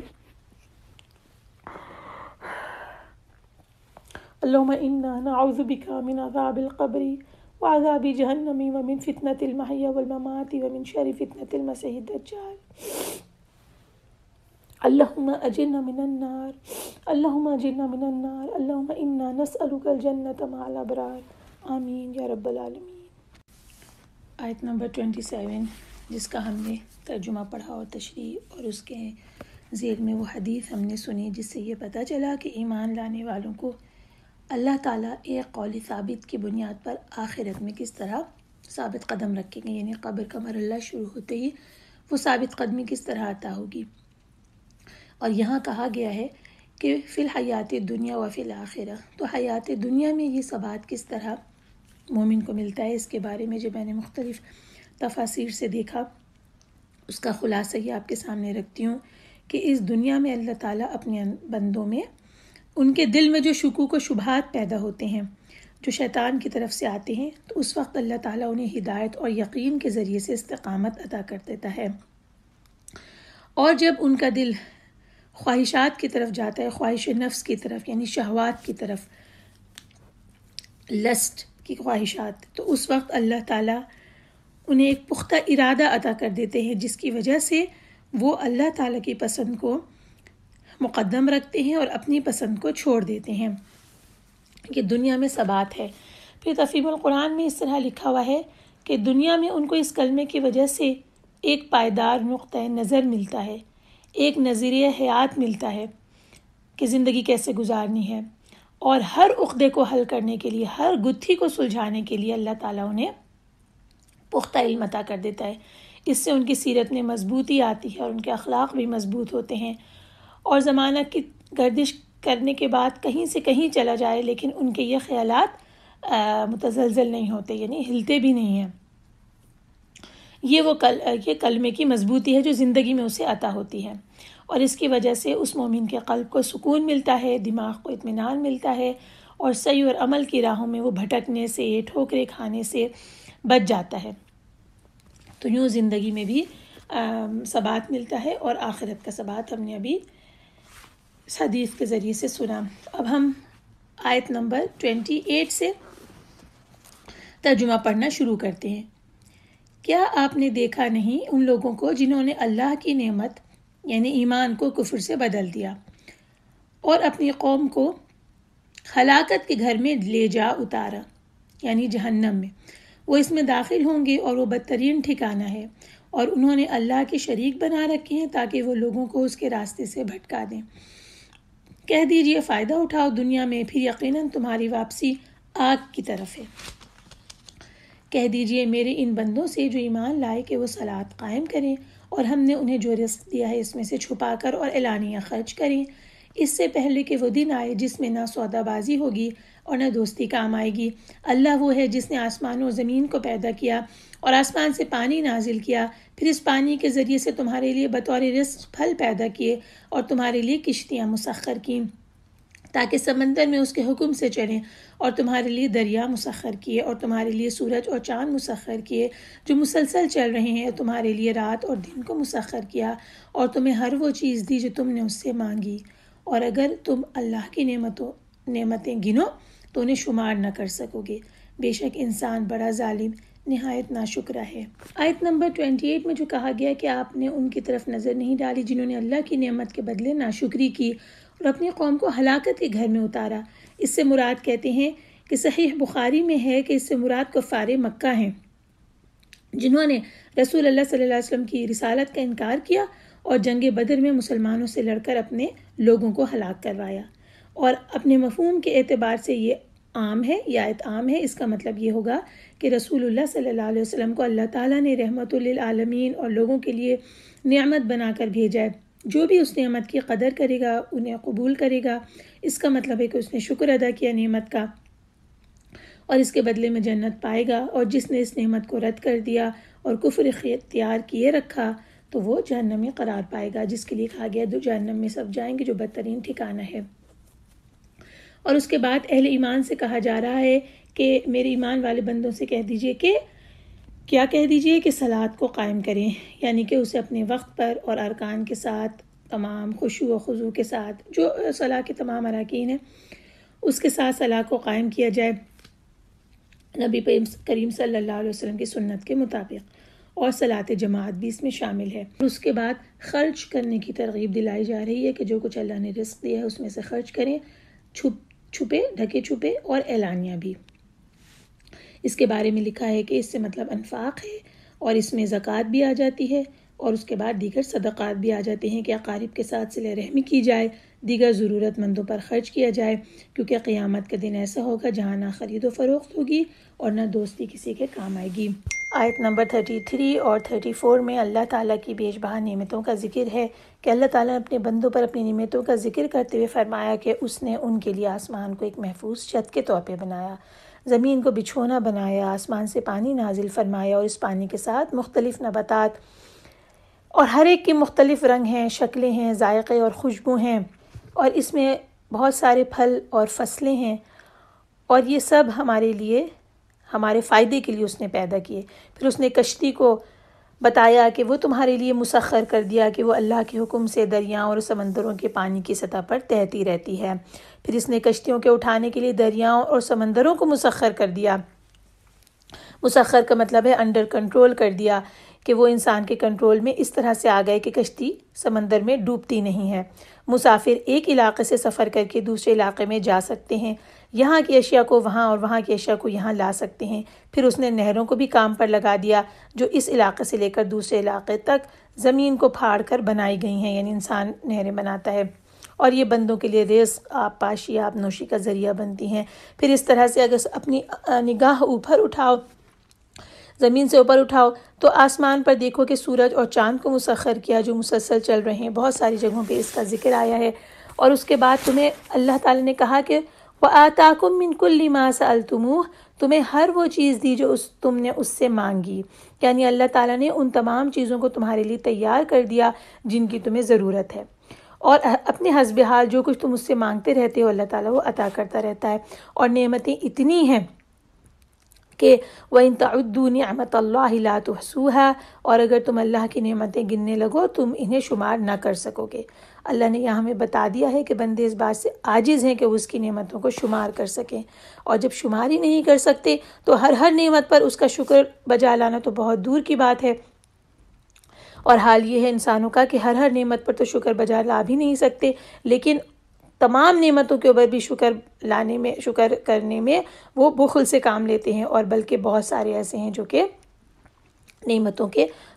اللہم انا نعوذ بک من عذاب القبر وعذاب جہنم ومن فتنة المحیا والممات ومن شر فتنة المسیح الدجال۔ اللہم اجرنا من النار، اللہم اجرنا من النار، اللہم انا نسألک الجنة مع الابرار، آمین یا رب العالمین۔ آیت نمبر 27 جس کا ہم نے ترجمہ پڑھا اور تشریح اور اس کے ذیل میں وہ حدیث ہم نے سنی جس سے یہ پتہ چلا کہ ایمان لانے والوں کو اللہ تعالیٰ ایک قول ثابت کی بنیاد پر آخرت میں کس طرح ثابت قدم رکھیں گے، یعنی قبر کا مرحلہ شروع ہوتے ہی وہ ثابت قدمی کس طرح عطا ہوگی۔ اور یہاں کہا گیا ہے کہ فی الحیات دنیا و فی الآخرہ، تو حیات دنیا میں یہ ثبات کس طرح مومن کو ملتا ہے، اس کے بارے میں جو میں نے مختلف تفاسیر سے دیکھا اس کا خلاصہ یہ آپ کے سامنے رکھتی ہوں کہ اس دنیا میں اللہ تعالیٰ اپنے بندوں میں ان کے دل میں جو شکوک و شبہات پیدا ہوتے ہیں جو شیطان کی طرف سے آتے ہیں، تو اس وقت اللہ تعالیٰ انہیں ہدایت اور یقین کے ذریعے سے استقامت عطا کر دیتا ہے، اور جب ان کا دل خواہشات کی طرف جاتا ہے، خواہش نفس کی طرف یعنی شہوات کی طرف، لسٹ کی خواہشات، تو اس وقت اللہ تعالیٰ انہیں ایک پختہ ارادہ عطا کر دیتے ہیں جس کی وجہ سے وہ اللہ تعالیٰ کی پسند کو مقدم رکھتے ہیں اور اپنی پسند کو چھوڑ دیتے ہیں۔ کہ دنیا میں ثبات ہے۔ پھر تفہیم القرآن میں اس طرح لکھا ہوا ہے کہ دنیا میں ان کو اس کلمے کی وجہ سے ایک پائیدار نقطۂ نظر ملتا ہے، ایک نظریہ حیات ملتا ہے کہ زندگی کیسے گزارنی ہے، اور ہر عقدے کو حل کرنے کے لیے، ہر گتھی کو سلجھانے کے لیے اللہ تعالیٰ انہیں پختہ علم عطا کر دیتا ہے۔ اس سے ان کی سیرت میں مضبوطی آتی ہے اور ان کے اخلاق بھی مضبوط ہوتے ہیں، اور زمانہ کی گردش کرنے کے بعد کہیں سے کہیں چلا جائے لیکن ان کے یہ خیالات متزلزل نہیں ہوتے، یعنی ہلتے بھی نہیں ہیں۔ یہ کلمے کی مضبوطی ہے جو زندگی میں اسے عطا ہوتی ہے، اور اس کی وجہ سے اس مومن کے قلب کو سکون ملتا ہے، دماغ کو اطمینان ملتا ہے، اور صحیح اور عمل کی راہوں میں وہ بھٹکنے سے، ٹھوکریں کھانے سے بچ جاتا ہے۔ تو یوں زندگی میں بھی ثبات ملتا ہے، اور آخرت کا ثبات ہم نے ابھی اس حدیث کے ذریعے سے سنا۔ اب ہم آیت نمبر 28 سے ترجمہ پڑھنا شروع کرتے ہیں۔ کیا آپ نے دیکھا نہیں ان لوگوں کو جنہوں نے اللہ کی نعمت یعنی ایمان کو کفر سے بدل دیا اور اپنی قوم کو ہلاکت کے گھر میں لے جا اتارا یعنی جہنم میں، وہ اس میں داخل ہوں گے اور وہ بدترین ٹھکانہ ہے، اور انہوں نے اللہ کے شریک بنا رکھے ہیں تاکہ وہ لوگوں کو اس کے راستے سے بھٹکا دیں۔ کہہ دیجئے فائدہ اٹھاؤ دنیا میں، پھر یقیناً تمہاری واپسی آگ کی طرف ہے۔ کہہ دیجئے میرے ان بندوں سے جو ایمان لائے کہ وہ صلاۃ قائم کریں اور ہم نے انہیں جو رزق دیا ہے اس میں سے چھپا کر اور اعلانیہ خرچ کریں، اس سے پہلے کہ وہ دن آئے جس میں نہ سودا بازی ہوگی اور نہ دوستی کام آئے گی۔ اللہ وہ ہے جس نے آسمان و زمین کو پیدا کیا اور آسمان سے پانی نازل کیا، پھر اس پانی کے ذریعے سے تمہارے لیے بطور رزق پھل پیدا کیے اور تمہارے لیے کشتیاں مسخر کیں تاکہ سمندر میں اس کے حکم سے چلیں، اور تمہارے لیے دریا مسخر کیے اور تمہارے لیے سورج اور چاند مسخر کیے جو مسلسل چل رہے ہیں، اور تمہارے لیے رات اور دن کو مسخر کیا، اور تمہیں ہر وہ چیز دی جو تم نے اس سے مانگی، اور اگر تم اللہ کی نعمتیں گنو تو انہیں شمار نہ کر سکو گے۔ بے شک انسان بڑا ظالم نہایت ناشکرا ہے۔ آیت نمبر 28 میں جو کہا گیا کہ آپ نے ان کی طرف نظر نہیں ڈالی جنہوں نے اللہ کی نعمت کے بدلے ناشکری کی اور اپنی قوم کو ہلاکت کے گھر میں اتارا، اس سے مراد کہتے ہیں کہ صحیح بخاری میں ہے کہ اس سے مراد کفار مکہ ہیں جنہوں نے رسول اللہ صلی اللہ علیہ وسلم کی رسالت کا انکار کیا اور جنگ بدر میں مسلمانوں سے لڑ کر اپنے لوگوں کو ہلاک کروایا۔ اور اپنے مفہوم کے اعتبار سے یہ عام ہے، یہ آیت عام ہے۔ اس کا مطلب یہ ہوگا کہ رسول اللہ صلی اللہ علیہ وسلم کو اللہ تعالیٰ نے رحمت للعالمین اور لوگوں کے لیے نعمت بنا کر بھیجا ہے۔ جو بھی اس نعمت کی قدر کرے گا انہیں قبول کرے گا، اس کا مطلب ہے کہ اس نے شکر ادا کیا نعمت کا اور اس کے بدلے میں جنت پائے گا، اور جس نے اس نعمت کو رد کر دیا اور کفر اختیار کیے رکھا تو وہ جہنم میں قرار پائے گا، جس کے لیے کہا گیا دو جہنم میں سب جائیں گے جو بدترین ٹھکانہ ہے۔ اور اس کے بعد اہل ایمان سے کہا جا رہا ہے کہ میرے ایمان والے بندوں سے کہہ دیجئے کہ کیا کہہ دیجئے کہ صلاۃ کو قائم کریں، یعنی کہ اسے اپنے وقت پر اور ارکان کے ساتھ، تمام خشوع و خضوع کے ساتھ، جو صلاح کے تمام اراکین ہیں اس کے ساتھ صلاۃ کو قائم کیا جائے نبی کریم صلی اللہ علیہ وسلم کی سنت کے مطابق، اور صلاۃ جماعت بھی اس میں شامل ہے۔ اس کے بعد خرچ کرنے کی ترغیب دلائی جا رہی ہے کہ جو کچھ اللہ نے رزق دیا ہے اس میں سے خرچ کریں، چھپے ڈھکے چھپے اور اعلانیہ بھی۔ اس کے بارے میں لکھا ہے کہ اس سے مطلب انفاق ہے، اور اس میں زکوٰۃ بھی آ جاتی ہے، اور اس کے بعد دیگر صدقات بھی آ جاتے ہیں کہ اقارب کے ساتھ صلہ رحمی کی جائے، دیگر ضرورت مندوں پر خرچ کیا جائے، کیونکہ قیامت کا دن ایسا ہوگا جہاں نہ خرید و فروخت ہوگی اور نہ دوستی کسی کے کام آئے گی۔ آیت نمبر 33 اور 34 میں اللہ تعالیٰ کی بیش بہا نعمتوں کا ذکر ہے کہ اللہ تعالیٰ نے اپنے بندوں پر اپنی نعمتوں کا ذکر کرتے ہوئے فرمایا کہ اس نے ان کے لیے آسمان کو ایک محفوظ چھت کے طور پہ بنایا، زمین کو بچھونا بنایا، آسمان سے پانی نازل فرمایا، اور اس پانی کے ساتھ مختلف نباتات، اور ہر ایک کے مختلف رنگ ہیں، شکلیں ہیں، ذائقے اور خوشبو ہیں، اور اس میں بہت سارے پھل اور فصلیں ہیں، اور یہ سب ہمارے لیے، ہمارے فائدے کے لیے اس نے پیدا کیے۔ پھر اس نے کشتی کو بتایا کہ وہ تمہارے لیے مسخر کر دیا کہ وہ اللہ کے حکم سے دریاؤں اور سمندروں کے پانی کی سطح پر تہتی رہتی ہے۔ پھر اس نے کشتیوں کے اٹھانے کے لیے دریاؤں اور سمندروں کو مسخر کر دیا۔ مسخر کا مطلب ہے انڈر کنٹرول کر دیا، کہ وہ انسان کے کنٹرول میں اس طرح سے آ گئے کہ کشتی سمندر میں ڈوبتی نہیں ہے۔ مسافر ایک علاقے سے سفر کر کے دوسرے علاقے میں جا سکتے ہیں، یہاں کی اشیاء کو وہاں اور وہاں کی اشیاء کو یہاں لا سکتے ہیں۔ پھر اس نے نہروں کو بھی کام پر لگا دیا جو اس علاقے سے لے کر دوسرے علاقے تک زمین کو پھاڑ کر بنائی گئی ہیں، یعنی انسان نہریں بناتا ہے، اور یہ بندوں کے لیے رزق، آب پاشی، آب نوشی کا ذریعہ بنتی ہیں۔ پھر اس طرح سے اگر اپنی نگاہ اوپر اٹھاؤ، زمین سے اوپر اٹھاؤ تو آسمان پر دیکھو کہ سورج اور چاند کو مسخر کیا جو مسلسل چل رہے ہیں۔ بہت ساری جگہوں پہ اس کا ذکر آیا ہے۔ اور اس کے بعد تمہیں اللہ تعالیٰ نے کہا کہ وَآتَاكُم مِّن كُلِّ مَا سَأَلْتُمُوهُ، تمہیں ہر وہ چیز دی جو تم نے اس سے مانگی، یعنی اللہ تعالیٰ نے ان تمام چیزوں کو تمہارے لیے تیار کر دیا جن کی تمہیں ضرورت ہے، اور اپنے حسب حال جو کچھ تم اس سے مانگتے رہتے ہو اللہ تعالیٰ وہ عطا کرتا رہتا ہے۔ اور نعمتیں اتنی ہیں کہ وَإِن تَعُدُّوا نِعْمَةَ اللَّهِ لَا تُحْصُوهَا، اور اگر تم اللہ کی نعمتیں گننے لگو تم انہیں شمار نہ کر سکو گے۔ اللہ نے یہاں ہمیں بتا دیا ہے کہ بندے اس بات سے عاجز ہیں کہ وہ اس کی نعمتوں کو شمار کر سکیں، اور جب شمار ہی نہیں کر سکتے تو ہر نعمت پر اس کا شکر بجا لانا تو بہت دور کی بات ہے۔ اور حال یہ ہے انسانوں کا کہ ہر نعمت پر تو شکر بجا لا بھی نہیں سکتے، لیکن تمام نعمتوں کے اوپر بھی شکر کرنے میں وہ بخل سے کام لیتے ہیں، اور بلکہ بہت سارے ایسے ہیں جو کہ نعمتوں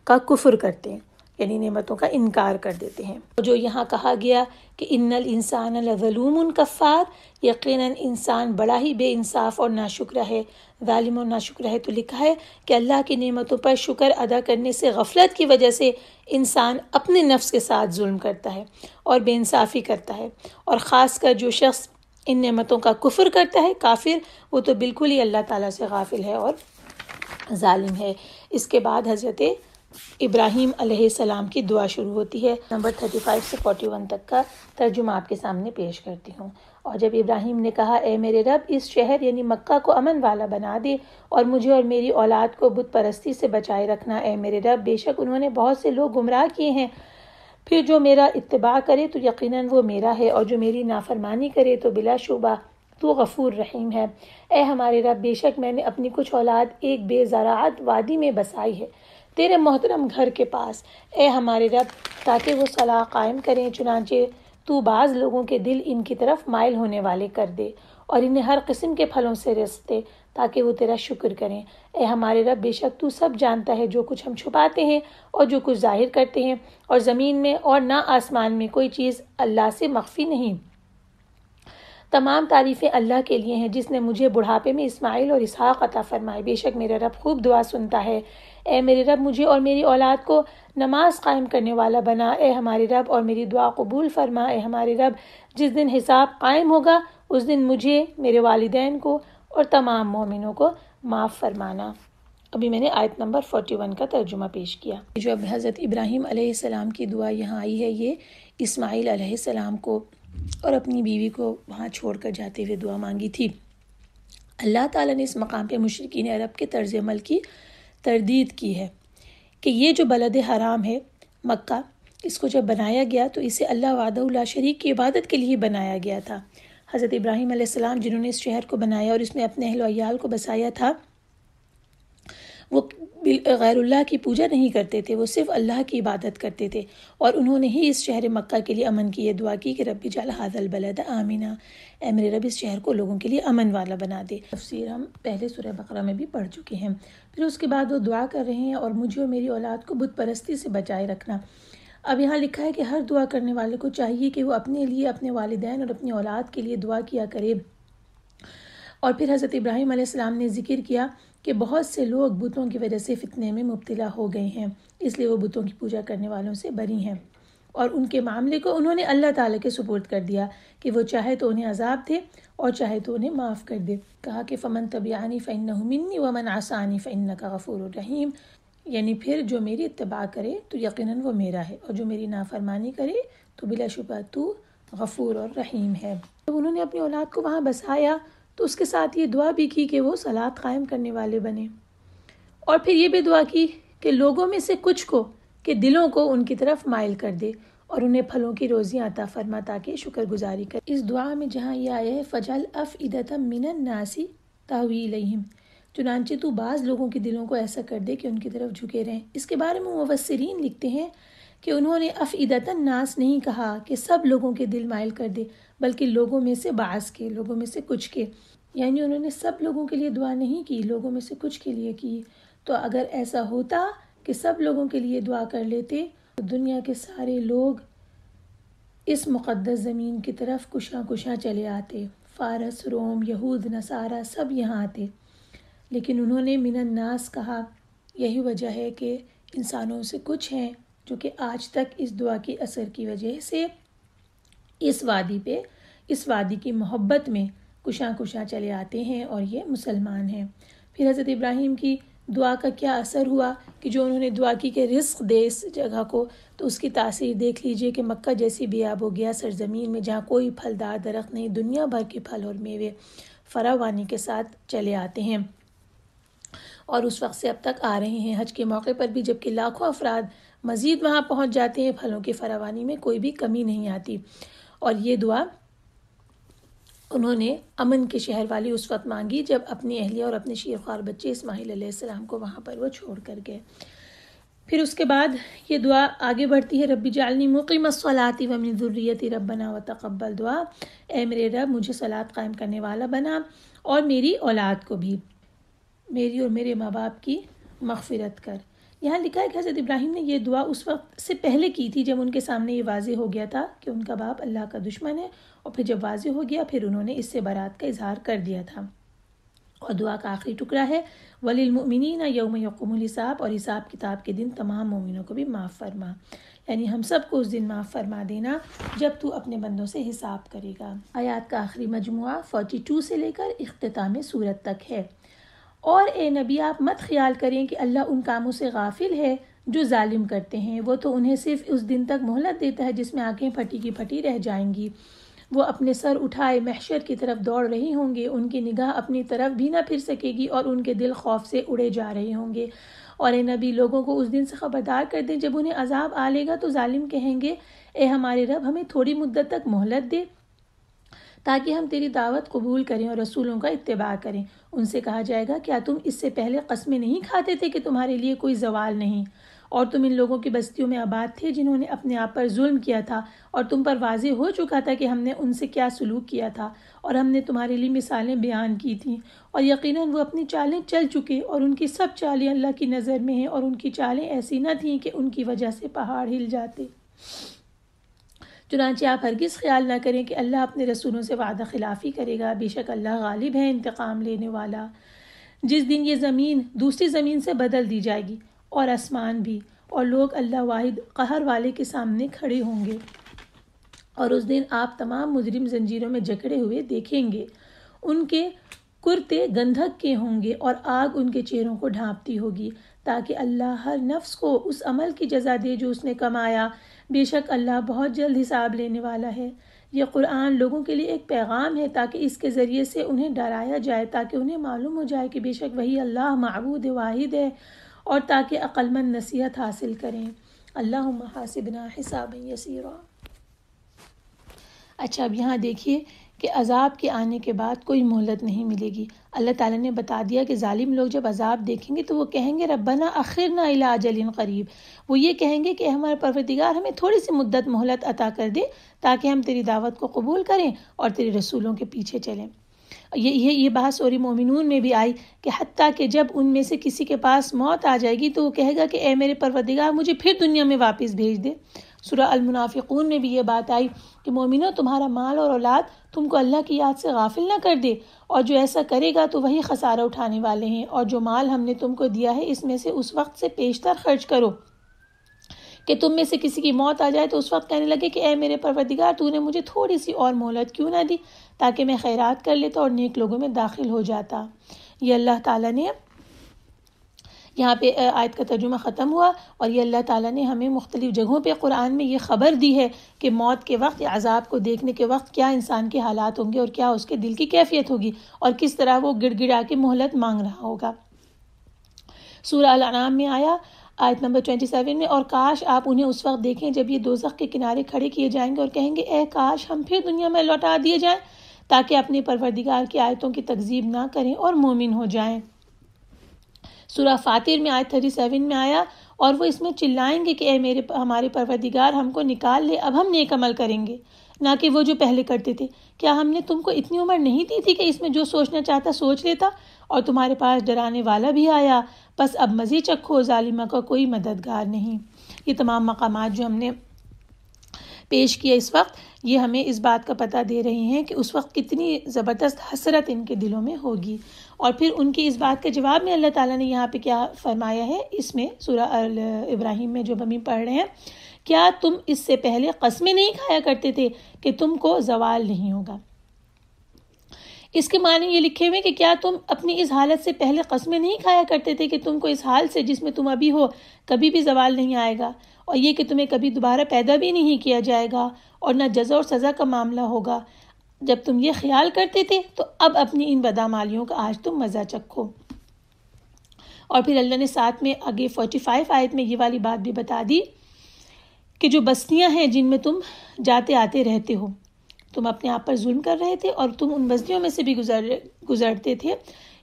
کا کفر کرتے ہیں، یعنی نعمتوں کا انکار کر دیتے ہیں۔ جو یہاں کہا گیا کہ ان الانسان لظلوم کفار، یقیناً انسان بڑا ہی بے انصاف اور ناشکرہ ہے، ظالم اور ناشکرہ ہے، تو لکھا ہے کہ اللہ کی نعمتوں پر شکر ادا کرنے سے غفلت کی وجہ سے انسان اپنے نفس کے ساتھ ظلم کرتا ہے اور بے انصافی کرتا ہے، اور خاص کر جو شخص ان نعمتوں کا کفر کرتا ہے، کافر، وہ تو بالکل ہی اللہ تعالیٰ سے غافل ہے اور ظالم ہے۔ اس کے بعد حضرت ابراہیم علیہ السلام کی دعا شروع ہوتی ہے۔ نمبر 35 سے 41 تک کا ترجمہ آپ کے سامنے پیش کرتی ہوں۔ اور جب ابراہیم نے کہا اے میرے رب اس شہر یعنی مکہ کو امن والا بنا دے اور مجھے اور میری اولاد کو بت پرستی سے بچائے رکھنا، اے میرے رب بے شک انہوں نے بہت سے لوگ گمراہ کیے ہیں، پھر جو میرا اتباع کرے تو یقیناً وہ میرا ہے، اور جو میری نافرمانی کرے تو بلا شبہ تو غفور رحیم ہے۔ اے ہمارے رب بے شک میں نے اپنی کچھ اولاد ایک بے زراعت وادی میں بسائی ہے تیرے محترم گھر کے پاس، اے ہمارے رب تاکہ وہ صلاح قائم کریں، چنانچہ تو بعض لوگوں کے دل ان کی طرف مائل ہونے والے کر دے اور انہیں ہر قسم کے پھلوں سے رزق دے تاکہ وہ تیرا شکر کریں۔ اے ہمارے رب بے شک تو سب جانتا ہے جو کچھ ہم چھپاتے ہیں اور جو کچھ ظاہر کرتے ہیں، اور زمین میں اور نہ آسمان میں کوئی چیز اللہ سے مخفی نہیں۔ تمام تعریفیں اللہ کے لیے ہیں جس نے مجھے بڑھاپے میں اسماعیل اور اسحاق عطا فرمائے، بے شک میرا رب خوب دعا سنتا ہے۔ اے میرے رب مجھے اور میری اولاد کو نماز قائم کرنے والا بنا، اے ہمارے رب اور میری دعا قبول فرما، اے ہمارے رب جس دن حساب قائم ہوگا اس دن مجھے، میرے والدین کو اور تمام مومنوں کو معاف فرمانا۔ ابھی میں نے آیت نمبر 41 کا ترجمہ پیش کیا۔ جو اب حضرت ابراہیم علیہ السلام کی دعا یہاں آئی ہے، یہ اسماعیل علیہ السلام کو اور اپنی بیوی کو وہاں چھوڑ کر جاتے ہوئے دعا مانگی تھی۔ اللہ تعالیٰ نے اس مقام پہ مشرکین عرب کے طرز عمل کی تردید کی ہے کہ یہ جو بلد حرام ہے مکہ، اس کو جب بنایا گیا تو اسے اللہ وحدہ لا شریک کی عبادت کے لیے بنایا گیا تھا۔ حضرت ابراہیم علیہ السلام جنہوں نے اس شہر کو بنایا اور اس میں اپنے اہل و عیال کو بسایا تھا، وہ غیر اللہ کی پوجا نہیں کرتے تھے، وہ صرف اللہ کی عبادت کرتے تھے، اور انہوں نے ہی اس شہر مکہ کے لیے امن کی یہ دعا کی کہ رب اجعل ھذا البلد آمنا، اے میرے رب اس شہر کو لوگوں کے لیے امن والا بنا دے۔ تفسیر ہم پہلے سورہ بقرہ میں بھی پڑھ چکے ہیں۔ پھر اس کے بعد وہ دعا کر رہے ہیں اور مجھے اور میری اولاد کو بت پرستی سے بچائے رکھنا۔ اب یہاں لکھا ہے کہ ہر دعا کرنے والے کو چاہیے کہ وہ اپنے لیے، اپنے والدین اور اپنی اولاد کے لیے دعا کیا کرے۔ اور پھر حضرت ابراہیم علیہ السلام نے ذکر کیا کہ بہت سے لوگ بتوں کی وجہ سے فتنے میں مبتلا ہو گئے ہیں، اس لیے وہ بتوں کی پوجا کرنے والوں سے بری ہیں، اور ان کے معاملے کو انہوں نے اللہ تعالیٰ کے سپرد کر دیا کہ وہ چاہے تو انہیں عذاب دے اور چاہے تو انہیں معاف کر دے۔ کہا کہ فمن تبعنی فإنہ منی ومن عصانی فإنک غفور رحیم، یعنی پھر جو میری اتباع کرے تو یقیناً وہ میرا ہے، اور جو میری نافرمانی کرے تو بلا شبہ تو غفور اور رحیم ہے۔ جب انہوں نے اپنی اولاد کو وہاں بسایا تو اس کے ساتھ یہ دعا بھی کی کہ وہ صلاۃ قائم کرنے والے بنے، اور پھر یہ بھی دعا کی کہ لوگوں میں سے کچھ کو کہ دلوں کو ان کی طرف مائل کر دے اور انہیں پھلوں کی روزیاں عطا فرما تاکہ شکر گزاری کر۔ اس دعا میں جہاں یہ آیا ہے فَجْعَلْ أَفْئِدَةً مِّنَ النَّاسِ تَهْوِي إِلَيْهِمْ، چنانچہ تو بعض لوگوں کے دلوں کو ایسا کر دے کہ ان کی طرف جھکے رہیں۔ اس کے بارے میں مفسرین لکھتے ہیں کہ انہوں نے افئدۃ الناس نہیں کہا کہ سب لوگوں کے دل مائل کر دے، بلکہ لوگوں میں سے بعض کے، لوگوں میں سے کچھ کے، یعنی انہوں نے سب لوگوں کے لیے دعا نہیں کی، لوگوں میں سے کچھ کے لیے کی۔ تو اگر ایسا ہوتا کہ سب لوگوں کے لیے دعا کر لیتے تو دنیا کے سارے لوگ اس مقدس زمین کی طرف کشاں کشاں چلے آتے، فارس، روم، یہود، نصارہ سب یہاں آتے، لیکن انہوں نے من الناس کہا۔ یہی وجہ ہے کہ انسانوں سے کچھ ہیں جو کہ آج تک اس دعا کی اثر کی وجہ سے اس وادی کی محبت میں کشاں کشاں چلے آتے ہیں اور یہ مسلمان ہیں۔ پھر حضرت ابراہیم کی دعا کا کیا اثر ہوا کہ جو انہوں نے دعا کی کہ رزق دے اس جگہ کو، تو اس کی تاثیر دیکھ لیجئے کہ مکہ جیسی بیاب ہو گیا، سرزمین میں جہاں کوئی پھلدار درخت نہیں، دنیا بھر کے پھل اور میوے فراوانی کے ساتھ چلے آتے ہیں۔ اور اس وقت سے اب تک آ رہے ہیں، حج کے موقع پر بھی جبکہ لاکھوں افراد مزید وہاں پہنچ جاتے ہیں، پھلوں کی فراوانی میں کوئی بھی کمی نہیں آتی۔ اور یہ دعا انہوں نے امن کے شہر والی اس وقت مانگی جب اپنی اہلیہ اور اپنے شیرخوار بچے اسماعیل علیہ السلام کو وہاں پر وہ چھوڑ کر گئے۔ پھر اس کے بعد یہ دعا آگے بڑھتی ہے، رب اجعلنی مقیم الصلاۃ ومن ذریتی ربنا وتقبل دعا، اے میرے رب مجھے صلاۃ قائم کرنے والا بنا اور میری اولاد کو بھی، میری اور میرے ماں باپ کی مغفرت کر۔ یہاں لکھا ہے کہ حضرت ابراہیم نے یہ دعا اس وقت سے پہلے کی تھی جب ان کے سامنے یہ واضح ہو گیا تھا کہ ان کا باپ اللہ کا دشمن ہے، اور پھر جب واضح ہو گیا پھر انہوں نے اس سے برات کا اظہار کر دیا تھا۔ اور دعا کا آخری ٹکڑا ہے وَلِلْمُؤْمِنِينَ يَوْمَ يَقُومُ الْحِسَابُ، اور حساب کتاب کے دن تمام مومنوں کو بھی معاف فرما، یعنی ہم سب کو اس دن معاف فرما دینا جب تو اپنے بندوں سے حساب کرے گا۔ آیات کا آخری مجموعہ 42 سے لے کر اختتام سورت تک ہے۔ اور اے نبی آپ مت خیال کریں کہ اللہ ان کاموں سے غافل ہے جو ظالم کرتے ہیں، وہ تو انہیں صرف اس دن تک مہلت دیتا ہے جس میں آنکھیں پھٹی کی پھٹی رہ جائیں گی، وہ اپنے سر اٹھائے محشر کی طرف دوڑ رہی ہوں گے، ان کی نگاہ اپنی طرف بھی نہ پھر سکے گی اور ان کے دل خوف سے اڑے جا رہے ہوں گے۔ اور اے نبی لوگوں کو اس دن سے خبردار کر دیں جب انہیں عذاب آ لے گا تو ظالم کہیں گے اے ہمارے رب ہمیں تھوڑی مدت تک مہلت دے تاکہ ہم تیری دعوت قبول کریں اور رسولوں کا اتباع کریں۔ ان سے کہا جائے گا کیا تم اس سے پہلے قسمیں نہیں کھاتے تھے کہ تمہارے لیے کوئی زوال نہیں، اور تم ان لوگوں کی بستیوں میں آباد تھے جنہوں نے اپنے آپ پر ظلم کیا تھا، اور تم پر واضح ہو چکا تھا کہ ہم نے ان سے کیا سلوک کیا تھا، اور ہم نے تمہارے لیے مثالیں بیان کی تھیں، اور یقیناً وہ اپنی چالیں چل چکے اور ان کی سب چالیں اللہ کی نظر میں ہیں، اور ان کی چالیں ایسی نہ تھیں کہ ان کی وجہ سے پہاڑ ہل جاتے۔ چنانچہ آپ ہرگز خیال نہ کریں کہ اللہ اپنے رسولوں سے وعدہ خلافی کرے گا، بے شک اللہ غالب ہے، انتقام لینے والا۔ جس دن یہ زمین دوسری زمین سے بدل دی جائے گی اور آسمان بھی، اور لوگ اللہ واحد قہر والے کے سامنے کھڑے ہوں گے، اور اس دن آپ تمام مجرم زنجیروں میں جکڑے ہوئے دیکھیں گے، ان کے کرتے گندھک کے ہوں گے اور آگ ان کے چہروں کو ڈھانپتی ہوگی، تاکہ اللہ ہر نفس کو اس عمل کی جزا دے جو اس نے کمایا، بے شک اللہ بہت جلد حساب لینے والا ہے۔ یہ قرآن لوگوں کے لیے ایک پیغام ہے تاکہ اس کے ذریعے سے انہیں ڈرایا جائے، تاکہ انہیں معلوم ہو جائے کہ بے شک وہی اللہ معبود واحد ہے، اور تاکہ عقل مند نصیحت حاصل کریں۔ اللہم حاسبنا حسابا یسیرا۔ اچھا اب یہاں دیکھیے کہ عذاب کے آنے کے بعد کوئی مہلت نہیں ملے گی۔ اللہ تعالیٰ نے بتا دیا کہ ظالم لوگ جب عذاب دیکھیں گے تو وہ کہیں گے ربنا اخرنا الی اجل قریب، وہ یہ کہیں گے کہ ہمارے پروردگار ہمیں تھوڑی سی مدت مہلت عطا کر دے تاکہ ہم تیری دعوت کو قبول کریں اور تیرے رسولوں کے پیچھے چلیں۔ یہ بات سورہ مومنون میں بھی آئی کہ حتیٰ کہ جب ان میں سے کسی کے پاس موت آ جائے گی تو وہ کہے گا کہ اے میرے پروردگار مجھے پھر دنیا میں واپس بھیج دے۔ سورہ المنافقون میں بھی یہ بات آئی کہ مومنوں تمہارا مال اور اولاد تم کو اللہ کی یاد سے غافل نہ کر دے، اور جو ایسا کرے گا تو وہی خسارہ اٹھانے والے ہیں، اور جو مال ہم نے تم کو دیا ہے اس میں سے اس وقت سے پیشتر خرچ کرو کہ تم میں سے کسی کی موت آ جائے تو اس وقت کہنے لگے کہ اے میرے پروردگار تو نے مجھے تھوڑی سی اور مہلت کیوں نہ دی تاکہ میں خیرات کر لیتا اور نیک لوگوں میں داخل ہو جاتا۔ یہ اللہ تعالیٰ نے یہاں پہ آیت کا ترجمہ ختم ہوا، اور یہ اللہ تعالیٰ نے ہمیں مختلف جگہوں پہ قرآن میں یہ خبر دی ہے کہ موت کے وقت یا عذاب کو دیکھنے کے وقت کیا انسان کے حالات ہوں گے اور کیا اس کے دل کی کیفیت ہوگی، اور کس طرح وہ گڑ گڑا کے مہلت مانگ رہا ہوگا۔ سورہ الانعام میں آیا آیت نمبر 27 میں، اور کاش آپ انہیں اس وقت دیکھیں جب یہ دوزخ کے کنارے کھڑے کیے جائیں گے اور کہیں گے اے کاش ہم پھر دنیا میں لوٹا دیے جائیں تاکہ اپنے پروردگار کی آیتوں کی تکذیب نہ کریں اور مومن ہو جائیں۔ سورہ فاطر میں آیت 37 میں آیا، اور وہ اس میں چلائیں گے کہ اے ہمارے پروردگار ہم کو نکال لے، اب ہم نیک عمل کریں گے نہ کہ وہ جو پہلے کرتے تھے۔ کیا ہم نے تم کو اتنی عمر نہیں دی تھی کہ اس میں جو سوچنا چاہتا سوچ لیتا، اور تمہارے پاس ڈرانے والا بھی آیا، بس اب مزے چکھو، ظالمہ کا کوئی مددگار نہیں۔ یہ تمام مقامات جو ہم نے پیش کیا اس وقت، یہ ہمیں اس بات کا پتہ دے رہے ہیں کہ اس وقت کتنی زبردست حسرت ان کے دلوں میں ہوگی۔ اور پھر ان کی اس بات کے جواب میں اللہ تعالیٰ نے یہاں پہ کیا فرمایا ہے، اس میں سورہ ابراہیم میں جو ہم پڑھ رہے ہیں، کیا تم اس سے پہلے قسمیں نہیں کھایا کرتے تھے کہ تم کو زوال نہیں ہوگا؟ اس کے معنی یہ لکھے ہوئے کہ کیا تم اپنی اس حالت سے پہلے قسمیں نہیں کھایا کرتے تھے کہ تم کو اس حال سے جس میں تم ابھی ہو کبھی بھی زوال نہیں آئے گا، اور یہ کہ تمہیں کبھی دوبارہ پیدا بھی نہیں کیا جائے گا، اور نہ جزا اور سزا کا معاملہ ہوگا۔ جب تم یہ خیال کرتے تھے تو اب اپنی ان بدعمالیوں کا آج تم مزہ چکھو۔ اور پھر اللہ نے ساتھ میں آگے 45 آیت میں یہ والی بات بھی بتا دی کہ جو بستیاں ہیں جن میں تم جاتے آتے رہتے ہو، تم اپنے آپ پر ظلم کر رہے تھے اور تم ان بستیوں میں سے بھی گزرتے تھے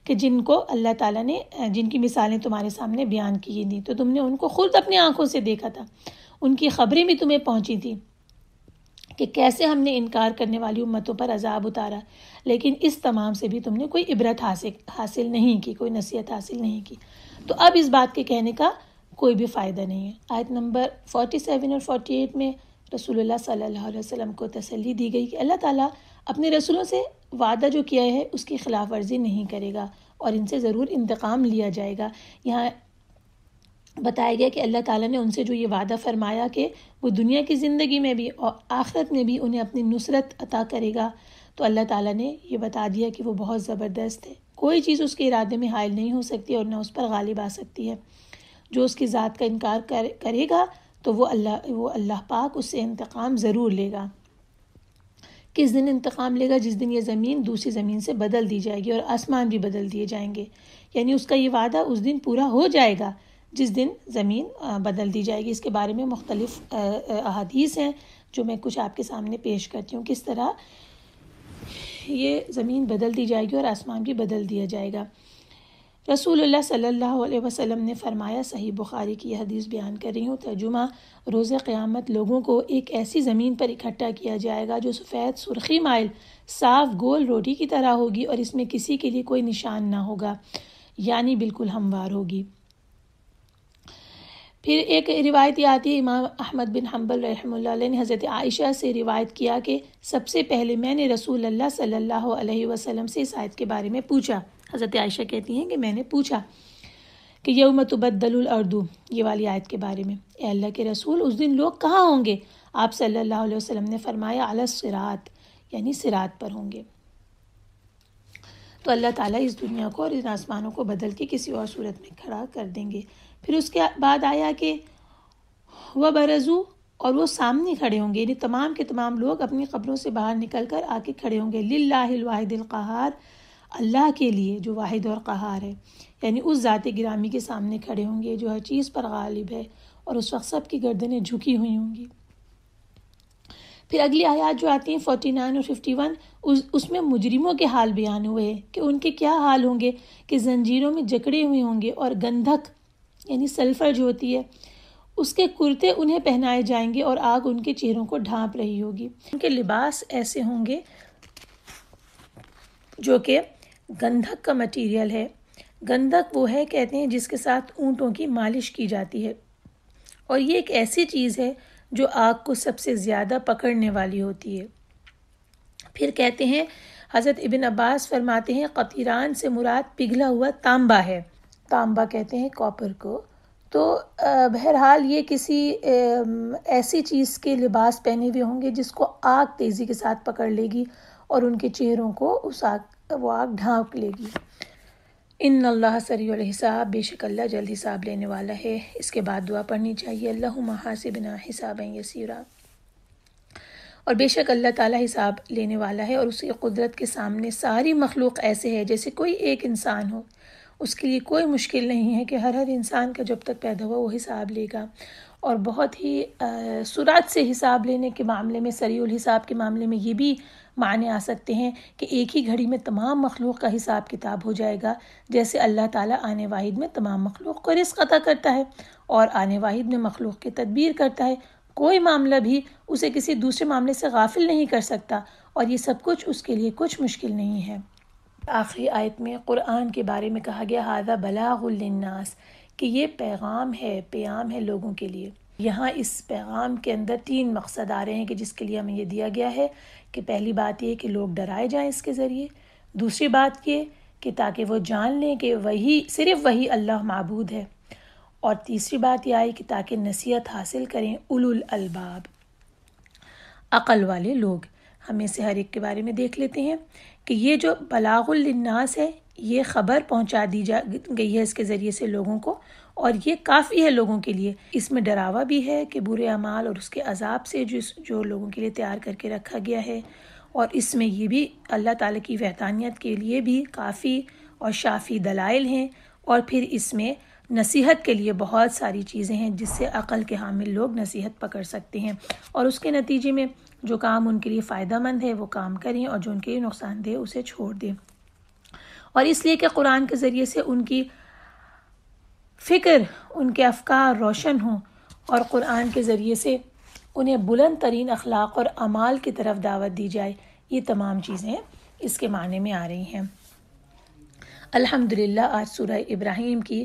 کہ جن کو اللہ تعالیٰ نے، جن کی مثالیں تمہارے سامنے بیان کی تھیں، تو تم نے ان کو خود اپنی آنکھوں سے دیکھا تھا، ان کی خبریں بھی تمہیں پہنچی تھیں کہ کیسے ہم نے انکار کرنے والی امتوں پر عذاب اتارا، لیکن اس تمام سے بھی تم نے کوئی عبرت حاصل نہیں کی، کوئی نصیحت حاصل نہیں کی۔ تو اب اس بات کے کہنے کا کوئی بھی فائدہ نہیں ہے۔ آیت نمبر 47 اور 48 میں رسول اللہ صلی اللہ علیہ وسلم کو تسلی دی گئی کہ اللہ تعالیٰ اپنے رسولوں سے وعدہ جو کیا ہے اس کی خلاف ورزی نہیں کرے گا اور ان سے ضرور انتقام لیا جائے گا۔ یہاں بتایا گیا کہ اللہ تعالیٰ نے ان سے جو یہ وعدہ فرمایا کہ وہ دنیا کی زندگی میں بھی اور آخرت میں بھی انہیں اپنی نصرت عطا کرے گا، تو اللہ تعالیٰ نے یہ بتا دیا کہ وہ بہت زبردست ہے، کوئی چیز اس کے ارادے میں حائل نہیں ہو سکتی اور نہ اس پر غالب آ سکتی ہے۔ جو اس کی ذات کا انکار کرے گا تو وہ اللہ پاک اس سے انتقام ضرور لے گا۔ کس دن انتقام لے گا؟ جس دن یہ زمین دوسری زمین سے بدل دی جائے گی اور آسمان بھی بدل دیے جائیں گے، یعنی اس کا یہ وعدہ اس دن پورا ہو جائے گا جس دن زمین بدل دی جائے گی۔ اس کے بارے میں مختلف احادیث ہیں جو میں کچھ آپ کے سامنے پیش کرتی ہوں، کس طرح یہ زمین بدل دی جائے گی اور آسمان بھی بدل دیا جائے گا۔ رسول اللہ صلی اللہ علیہ وسلم نے فرمایا، صحیح بخاری کی یہ حدیث بیان کر رہی ہوں، ترجمہ: روز قیامت لوگوں کو ایک ایسی زمین پر اکٹھا کیا جائے گا جو سفید سرخی مائل صاف گول روٹی کی طرح ہوگی اور اس میں کسی کے لیے کوئی نشان نہ ہوگا، یعنی بالکل ہموار ہوگی۔ پھر ایک روایت آتی ہے، امام احمد بن حنبل رحمہ اللہ علیہ نے حضرت عائشہ سے روایت کیا کہ سب سے پہلے میں نے رسول اللہ صلی اللہ علیہ وسلم سے اس آیت کے بارے میں پوچھا۔ حضرت عائشہ کہتی ہیں کہ میں نے پوچھا کہ یوم تبدل الارض، یہ والی آیت کے بارے میں، اے اللہ کے رسول اس دن لوگ کہاں ہوں گے؟ آپ صلی اللہ علیہ وسلم نے فرمایا علی الصراط، یعنی صراط پر ہوں گے۔ تو اللہ تعالیٰ اس دنیا کو اور ان آسمانوں کو بدل کے کسی اور صورت میں کھڑا کر دیں گے۔ پھر اس کے بعد آیا کہ وَبَرَزُوا، اور وہ سامنے کھڑے ہوں گے، یعنی تمام کے تمام لوگ اپنی قبروں سے باہر نکل کر آ کے کھڑے ہوں گے، للہ الواحد القہار، اللہ کے لیے جو واحد اور قہار ہے، یعنی اس ذات گرامی کے سامنے کھڑے ہوں گے جو ہر چیز پر غالب ہے، اور اس وقت سب کی گردنیں جھکی ہوئی ہوں گی۔ پھر اگلی آیات جو آتی ہیں 49 اور 51، اس میں مجرموں کے حال بیان ہوئے ہیں کہ ان کے کیا حال ہوں گے، کہ زنجیروں میں جکڑے ہوئے ہوں گے اور گندھک یعنی سلفر جو ہوتی ہے اس کے کرتے انہیں پہنائے جائیں گے اور آگ ان کے چہروں کو ڈھانپ رہی ہوگی۔ ان کے لباس ایسے ہوں گے جو کہ گندھک کا مٹیریل ہے۔ گندھک وہ ہے کہتے ہیں جس کے ساتھ اونٹوں کی مالش کی جاتی ہے، اور یہ ایک ایسی چیز ہے جو آگ کو سب سے زیادہ پکڑنے والی ہوتی ہے۔ پھر کہتے ہیں، حضرت ابن عباس فرماتے ہیں قطیران سے مراد پگھلا ہوا تانبا ہے، تانبا کہتے ہیں کاپر کو۔ تو بہرحال یہ کسی ایسی چیز کے لباس پہنے ہوئے ہوں گے جس کو آگ تیزی کے ساتھ پکڑ لے گی اور ان کے چہروں کو وہ آگ ڈھانپ لے گی۔ ان اللہ سریع الحساب، بے شک اللہ جلد حساب لینے والا ہے۔ اس کے بعد دعا پڑھنی چاہیے، اللہم حاسبنا حسابا یسیرا، اور بے شک اللہ تعالیٰ حساب لینے والا ہے اور اس کی قدرت کے سامنے ساری مخلوق ایسے ہے جیسے کوئی ایک انسان ہو، اس کے لیے کوئی مشکل نہیں ہے کہ ہر انسان کا جب تک پیدا ہوا وہ حساب لے گا، اور بہت ہی سرعت سے حساب لینے کے معاملے میں، سریع الحساب کے معاملے میں یہ بھی معنی آ سکتے ہیں کہ ایک ہی گھڑی میں تمام مخلوق کا حساب کتاب ہو جائے گا، جیسے اللہ تعالیٰ آنے واحد میں تمام مخلوق کو رزق عطا کرتا ہے اور آنے واحد میں مخلوق کی تدبیر کرتا ہے، کوئی معاملہ بھی اسے کسی دوسرے معاملے سے غافل نہیں کر سکتا، اور یہ سب کچھ اس کے لیے کچھ مشکل نہیں ہے۔ آخری آیت میں قرآن کے بارے میں کہا گیا ھذا بلاغ للناس، کہ یہ پیغام ہے لوگوں کے لیے۔ یہاں اس پیغام کے اندر 3 مقصد آ رہے ہیں کہ جس کے لیے ہمیں یہ دیا گیا ہے کہ پہلی بات یہ کہ لوگ ڈرائے جائیں اس کے ذریعے، دوسری بات یہ کہ تاکہ وہ جان لیں کہ صرف وہی اللہ معبود ہے، اور تیسری بات یہ آئی کہ تاکہ نصیحت حاصل کریں اولو الالباب، عقل والے لوگ۔ ہم میں سے ہر ایک کے بارے میں دیکھ لیتے ہیں کہ یہ جو بلاغ للناس ہے، یہ خبر پہنچا دی گئی ہے اس کے ذریعے سے لوگوں کو، اور یہ کافی ہے لوگوں کے لیے۔ اس میں ڈراوا بھی ہے کہ برے اعمال اور اس کے عذاب سے جو لوگوں کے لیے تیار کر کے رکھا گیا ہے، اور اس میں یہ بھی اللہ تعالیٰ کی وحدانیت کے لیے بھی کافی اور شافی دلائل ہیں، اور پھر اس میں نصیحت کے لیے بہت ساری چیزیں ہیں جس سے عقل کے حامل لوگ نصیحت پکڑ سکتے ہیں، اور اس کے نتیجے میں جو کام ان کے لیے فائدہ مند ہے وہ کام کریں، اور جو ان کے لیے نقصان دہ اسے چھوڑ دیں۔ اور اس لیے کہ قرآن کے ذریعے سے ان کی فکر، ان کے افکار روشن ہوں، اور قرآن کے ذریعے سے انہیں بلند ترین اخلاق اور اعمال کی طرف دعوت دی جائے، یہ تمام چیزیں اس کے معنی میں آ رہی ہیں۔ الحمدللہ آج سورہ ابراہیم کی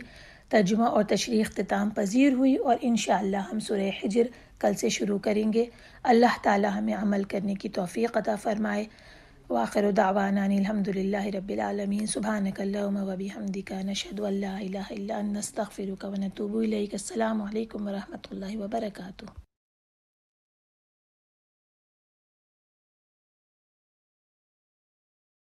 ترجمہ اور تشریح اختتام پذیر ہوئی، اور انشاءاللہ ہم سورہ حجر کل سے شروع کریں گے۔ اللہ تعالی ہمیں عمل کرنے کی توفیق عطا فرمائے۔ وآخر دعوانا الحمدللہ رب العالمین۔ سبحانک اللہم و بحمدک، نشہد ان لا الہ الا انت، نستغفرک و نتوب الیک۔ السلام علیکم ورحمۃ اللہ وبرکاتہ۔